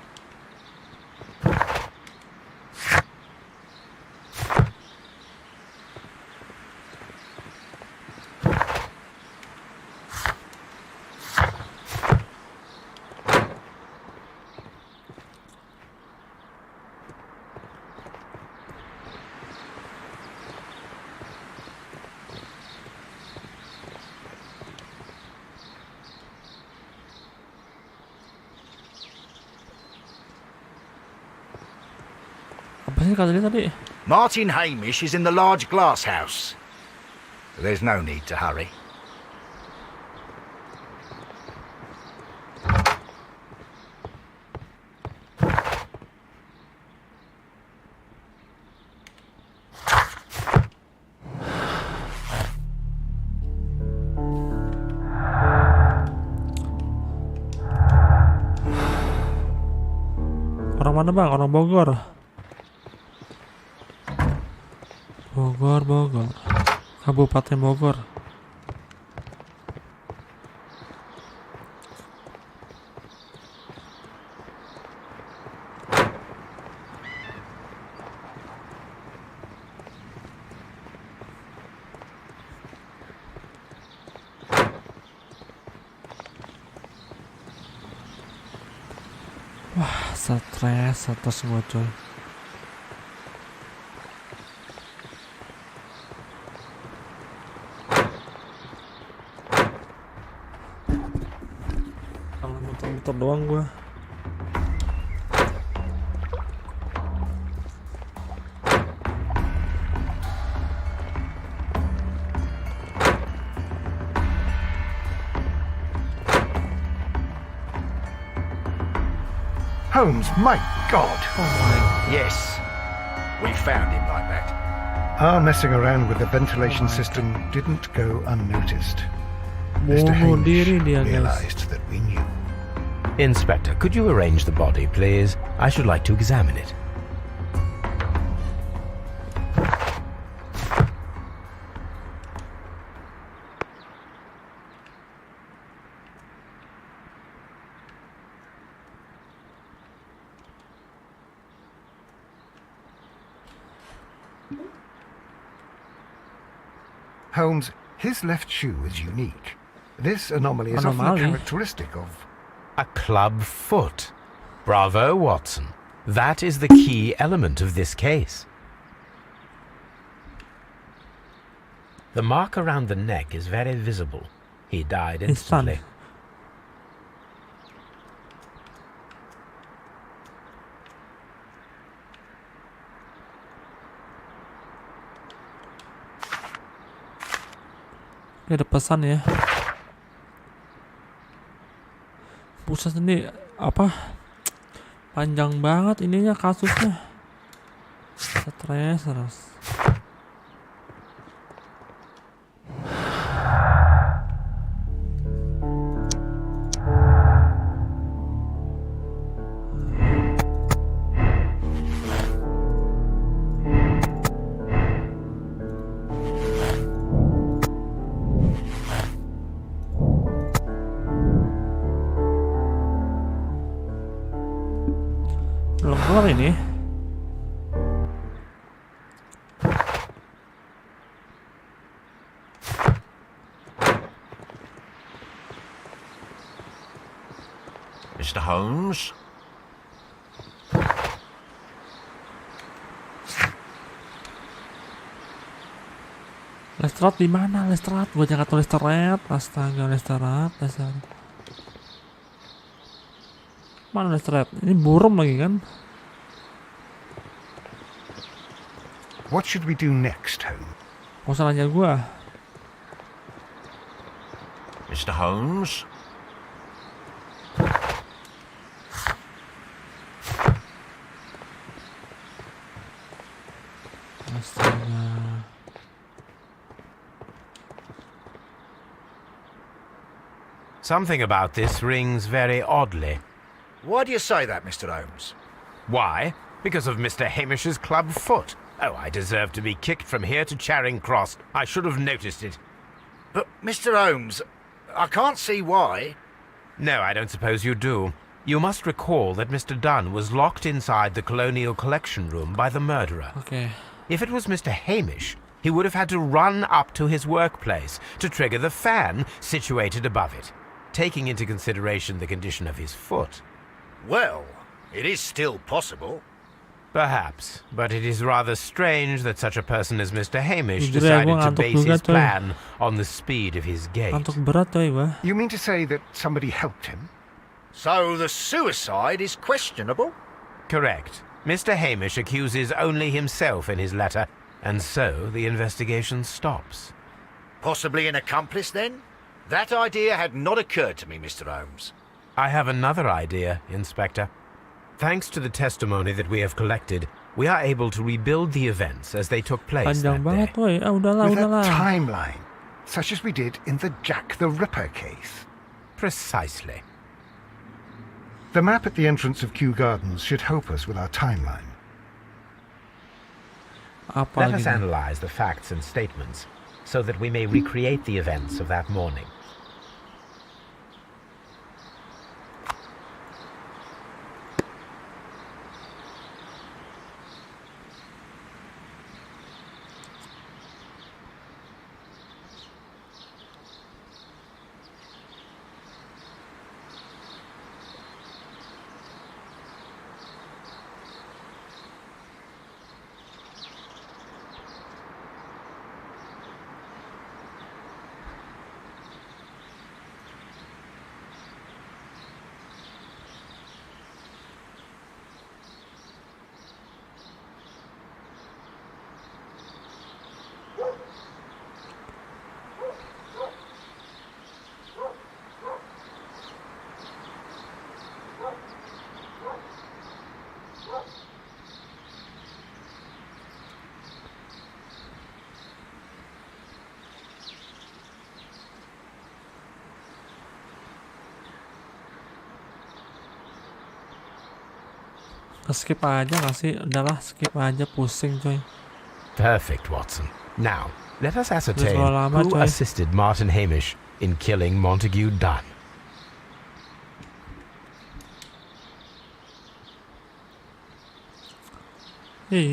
Apa sih kata dia tadi? Martin Hamish is in the large glass house. There's no need to hurry. Orang mana bang? Orang Bogor. Bogor. Kabupaten Bogor. Wah, stres semua coy. Kalau muter-muter doang gua. Holmes, my God! Yes. We found him like that. Our messing around with the ventilation system didn't go unnoticed. Mr. Bunuh diri Hamish dia, guys. realized that we knew. Inspector, could you arrange the body, please? I should like to examine it. Holmes, his left shoe is unique. This anomaly is often Anomaly? characteristic of... A club foot. Bravo, Watson. That is the key element of this case. The mark around the neck is very visible. He died His son. instantly. Ini ada pesan ya. Buset, ini apa? Panjang banget ininya kasusnya. Stres terus. Belum keluar ini. Mr. Holmes? Lestrat di mana? Lestrat, gua jangan tulis Lestrat. Astaga, Lestrat. Mana Lestrat? Ini burung lagi kan? What should we do next, Holmes? Gak usah nanya gua. Mr. Holmes? Astaga. Something about this rings very oddly. Why do you say that, Mr. Holmes? Why? Because of Mr. Hamish's club foot. Oh, I deserve to be kicked from here to Charing Cross. I should have noticed it. But, Mr. Holmes, I can't see why. No, I don't suppose you do. You must recall that Mr. Dunn was locked inside the Colonial Collection Room by the murderer. Oke. If it was Mr. Hamish, he would have had to run up to his workplace to trigger the fan situated above it, taking into consideration the condition of his foot. Well, it is still possible. Perhaps, but it is rather strange that such a person as Mr. Hamish Jujur ya, decided gua to ngantuk base juga, his coy. plan on the speed of his gait. Ngantuk berat coy gua. You mean to say that somebody helped him? So the suicide is questionable? Correct. Mr. Hamish accuses only himself in his letter, and so the investigation stops. Possibly an accomplice, then? That idea had not occurred to me, Mr. Holmes. I have another idea, Inspector. Thanks to the testimony that we have collected, we are able to rebuild the events as they took place Panjang that banget day. coy. Ah, udahlah, With a udahlah. timeline, such as we did in the Jack the Ripper case. Precisely. The map at the entrance of Kew Gardens should help us with our timeline. Apa Let us lagi? analyze the facts and statements. so that we may recreate the events of that morning. Skip aja gak sih? Udahlah, skip aja, pusing coy. Perfect, Watson. Now, let us ascertain lama, who coy. assisted Martin Hamish in killing Montague Dunn.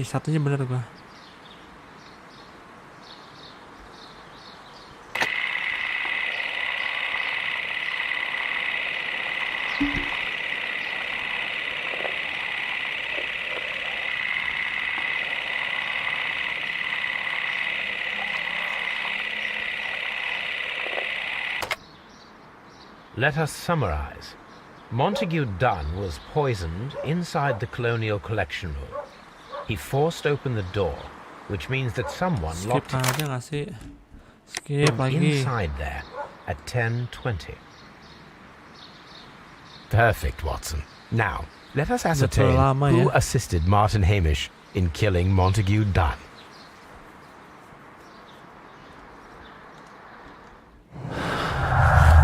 Satunya bener gua. Let us summarize. Montague Dunn was poisoned inside the Colonial Collection Room. He forced open the door, which means that someone Skip locked aja gak sih? Skip him lagi. inside there at 10:20. Perfect, Watson. Now, let us ascertain lama, who ya. assisted Martin Hamish in killing Montague Dunn.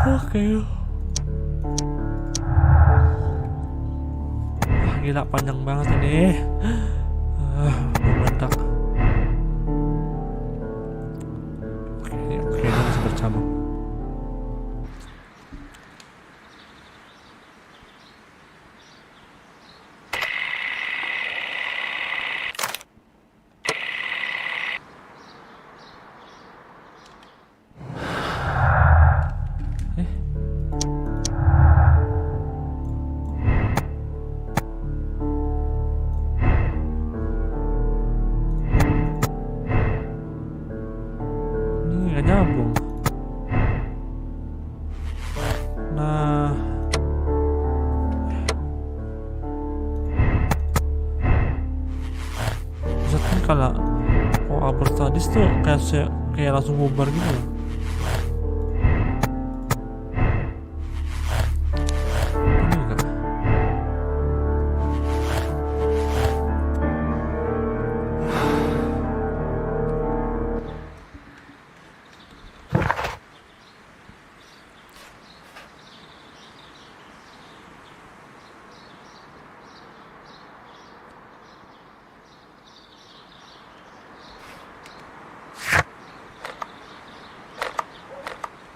Oke. Gila, panjang banget ini. Meledak. Oke, ini masih bercabang. Nyambung. Nah, maksudnya kalau upper studies tuh kayak langsung bubar gitu loh. Ini enggak.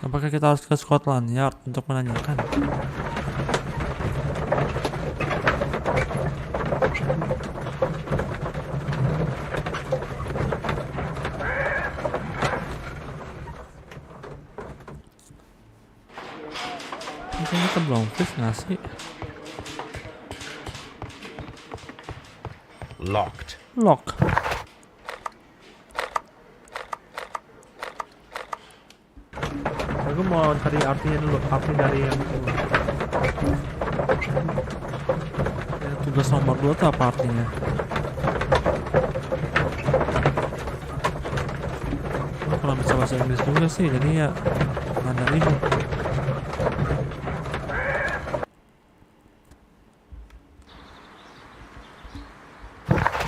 Apakah kita harus ke Scotland Yard untuk menanyakan? Mungkin kita belum fix nggak sih? Locked. Lock. Aku mau cari artinya dulu, arti dari yang itu. Ya, tugas nomor 2 itu apa artinya? Aku kurang bisa bahasa Inggris juga sih, jadi ya ada ini.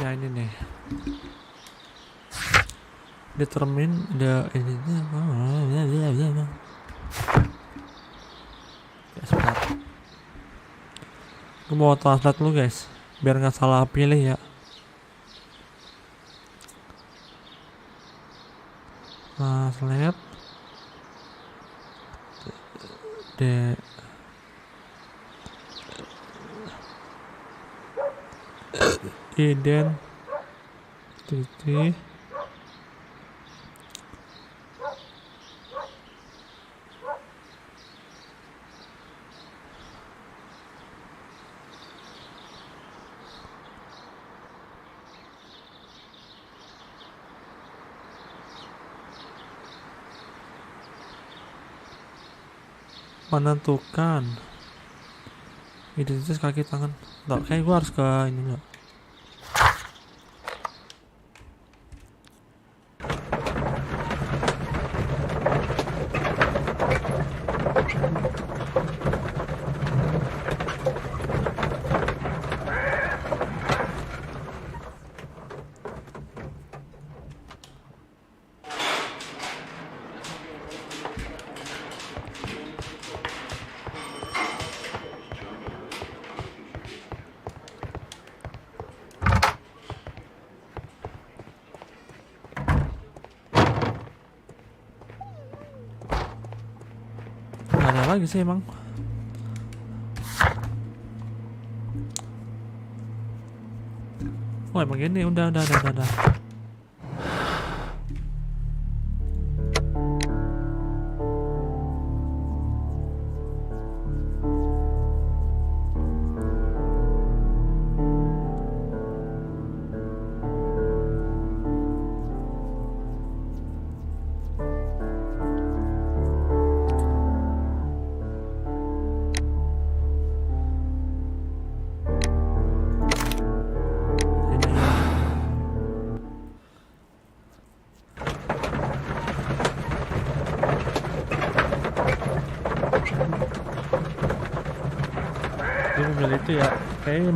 Ya ini nih. Determine the ini. Sebentar. Gue mau translate dulu guys, biar nggak salah pilih ya. De identity menentukan identitas kaki tangan. Nggak, kayak gue harus ke ini nggak? Nggak ada lagi sih emang. Oh emang gini, udah. Dia memilih itu ya, kayaknya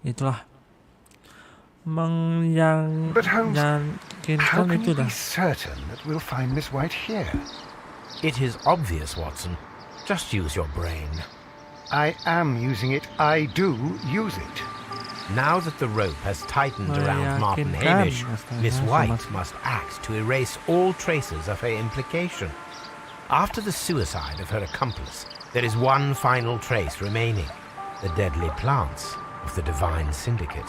itulah But Holmes, how meyakinkan can itu you dah. be certain that we'll find Miss White here? It is obvious, Watson. Just use your brain. I am using it. I do use it. Now that the rope has tightened around Martin Hamish, Miss White must act to erase all traces of her implication. After the suicide of her accomplice, there is one final trace remaining: the deadly plants of the Divine Syndicate.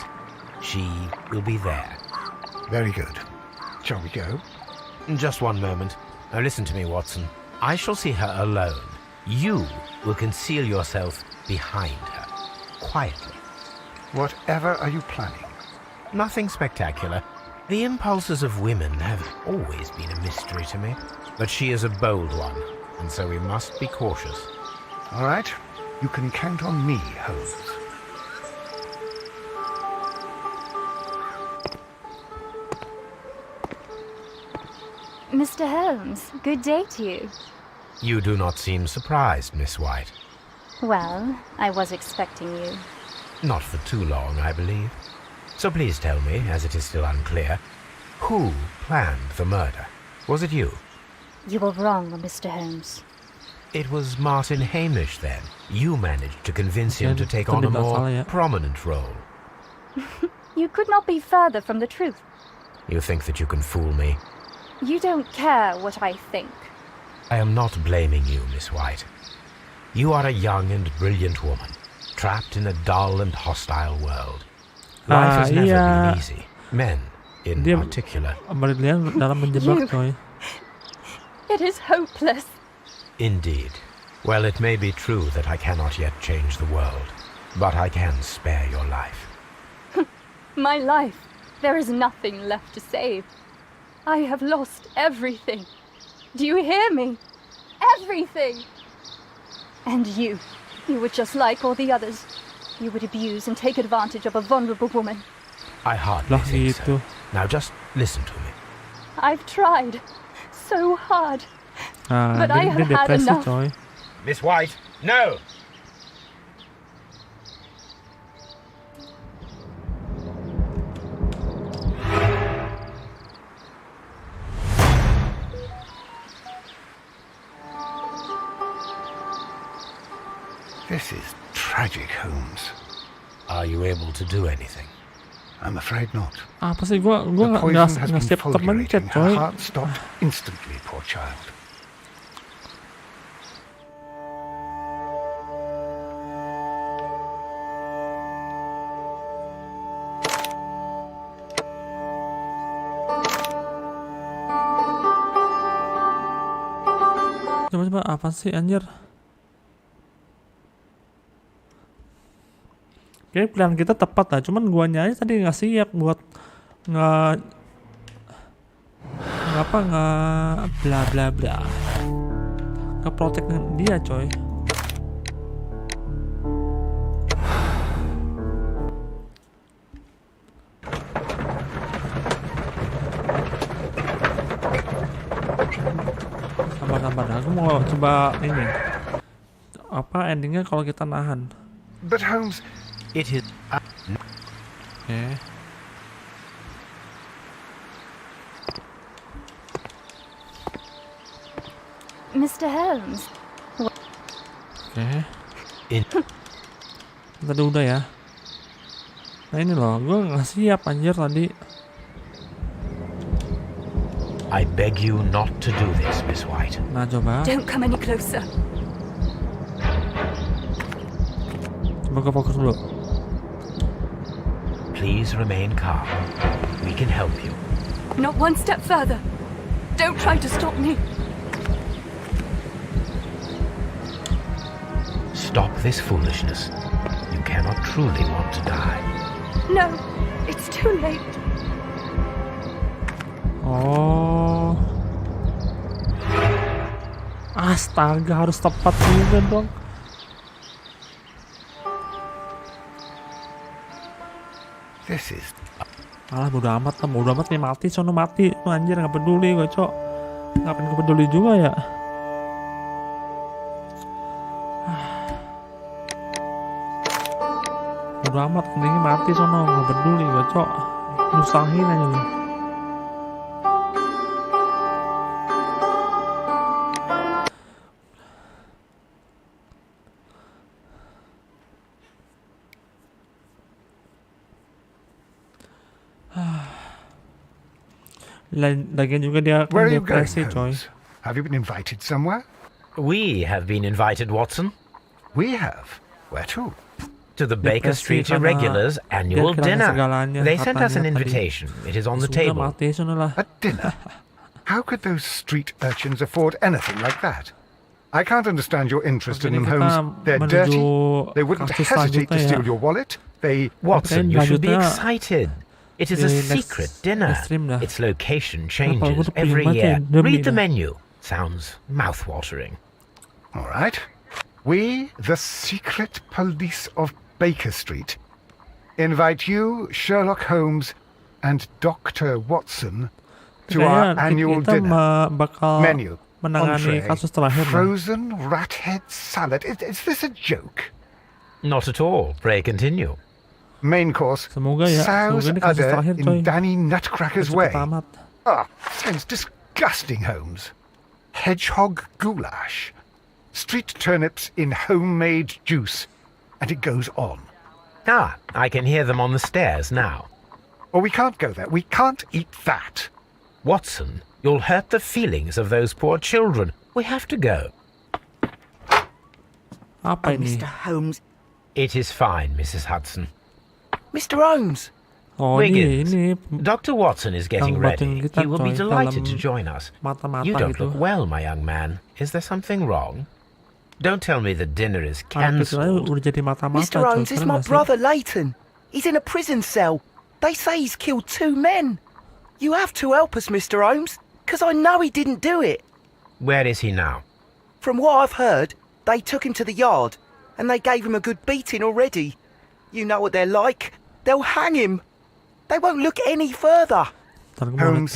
She will be there. Very good. Shall we go? Just one moment. Now listen to me, Watson. I shall see her alone. You will conceal yourself behind her, quietly. Whatever are you planning? Nothing spectacular. The impulses of women have always been a mystery to me. But she is a bold one, and so we must be cautious. All right. You can count on me, Holmes. Mr. Holmes, good day to you. You do not seem surprised, Miss White. Well, I was expecting you. Not for too long, I believe. So please tell me, as it is still unclear, who planned the murder? Was it you? You were wrong, Mr. Holmes. It was Martin Hamish, then. You managed to convince him to take on a more prominent role. You could not be further from the truth. You think that you can fool me? You don't care what I think. I am not blaming you, Miss White. You are a young and brilliant woman, trapped in a dull and hostile world. Life has never been easy. Men, in particular. It is hopeless. Indeed. Well, it may be true that I cannot yet change the world, but I can spare your life. My life. There is nothing left to save. I have lost everything. Do you hear me? Everything! And you were just like all the others. You would abuse and take advantage of a vulnerable woman. I hardly think so. Now just listen to me. I've tried so hard, but I have had enough. Miss White, no! This is tragic, Holmes. Are you able to do anything? I'm afraid not. Apa sih gua The poison has been nge-save termencet, fulgurating. Her coy. heart stopped instantly, poor child. Coba apa sih anjir? Oke, pilihan kita tepat lah, cuman guanya aja tadi nggak siap buat nge bla bla bla nge-protect dia, coy. Sabar, aku mau coba ini apa endingnya kalau kita nahan. But Holmes, It is. Oke. Mr. Holmes. Oke. In. Tadi udah ya. Nah ini loh, gue nggak siap anjir tadi. I beg you not to do this, Miss White. Nah coba. Don't come any closer. Coba gue fokus dulu. Please remain calm. We can help you. Not one step further. Don't try to stop me. Stop this foolishness. You cannot truly want to die. No, it's too late. Oh. Astaga, harus tepat juga dong. this is... Alah bodo amat nih, mati sono mati. Lu anjir nggak peduli gue, cok. Ngapain gue peduli juga ya? Bodo amat, mending mati sono, nggak peduli gue, cok. Nyusahin aja lu. Lagian juga dia Where kan are you going, depresi, coy. Holmes? Have you been invited somewhere? We have been invited, Watson, We have. Where to? to the Baker Depresi Street karena Irregulars' annual dia kehilangan dinner. segalanya, They sent us an katanya tadi. invitation. It is on the Sudah table. mati sono lah. A dinner? How could those street urchins afford anything like that? I can't understand your interest in them, Oke, kita Holmes. They're menuju dirty. They wouldn't kasus hesitate to selanjutnya steal ya. your wallet. They... Watson, you should be Selanjutnya excited. It is a di next- secret dinner. next stream dah. Its location Kenapa gue changes tuh pengen every baca year. demi Read the dah. menu. Sounds mouth-watering. All right. We, the secret police of Baker Street, invite you, Sherlock Holmes, and Dr. Watson to our Kayaknya annual kita dinner. bakal Menu. menangani Entree, kasus terakhir lah. frozen rat head salad. Is this a joke? Not at all. Pray continue. Main course, Semoga ya, sow's semoga ini kasus udder terakhir, coy. in Danny Nutcracker's Cepet way. amat. Ah, sounds disgusting, Holmes. Hedgehog goulash. Street turnips in homemade juice. And it goes on. Ah, I can hear them on the stairs now. Or we can't go there. We can't eat that. Watson, you'll hurt the feelings of those poor children. We have to go. Apa Oh, ini? Mr. Holmes. It is fine, Mrs. Hudson. Mr. Holmes. Oh Wiggins, ini Dr. Watson is getting Yang ready. bantuin kita, He will be coy, delighted dalam to join us. mata-mata You don't gitu. look well, my young man. Is there something wrong? Don't tell me the dinner is Anak kecil aja cancelled. udah jadi mata-mata, Mr. coy. Holmes, it's Keren my gak sih? brother Leighton. He's in a prison cell. They say he's killed 2 men. You have to help us, Mr. Holmes, because I know he didn't do it. Where is he now? From what I've heard, they took him to the yard, and they gave him a good beating already. You know what they're like. They'll hang him. They won't look any further. Ntar gue mau liat Holmes,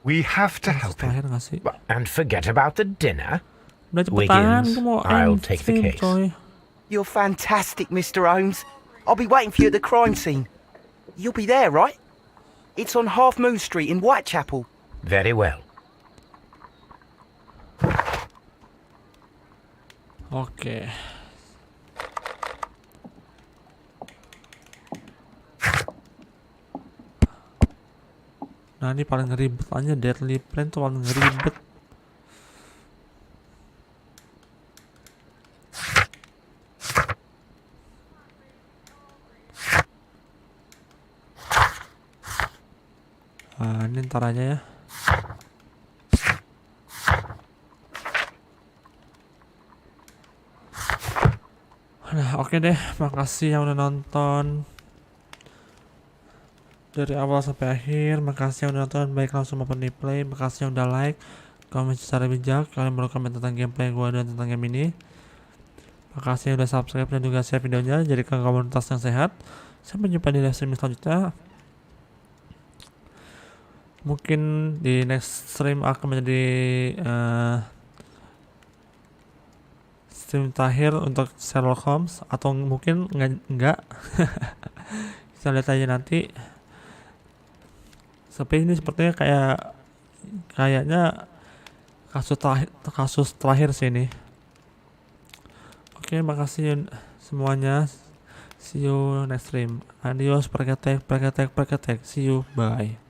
we have to kasus help him. terakhir gak sih? And forget about the dinner? Udah cepetan, Wiggins, gue mau I'll end take the stream, case. coy. You're fantastic, Mr. Holmes. I'll be waiting for you at the crime scene. You'll be there, right? It's on Half Moon Street in Whitechapel. Very well. Oke. Nah ini paling ngeribet aja, deadly plan tuh paling ngeribet. Nah ini ntar aja ya. Nah oke deh, makasih yang udah nonton dari awal sampai akhir. Makasih yang udah nonton baik langsung maupun di play. Makasih yang udah like, komen secara bijak. Kalian baru komen tentang gameplay gue dan tentang game ini. Makasih yang udah subscribe dan juga share videonya. Jadikan komunitas yang sehat. Sampai jumpa di live stream selanjutnya. Mungkin di next stream akan menjadi stream terakhir untuk Sherlock Holmes, atau mungkin enggak. Kita lihat aja nanti. Tapi ini sepertinya kayaknya kasus terakhir sih ini. Oke, makasih semuanya. See you next stream. Adios, perketek. See you, bye.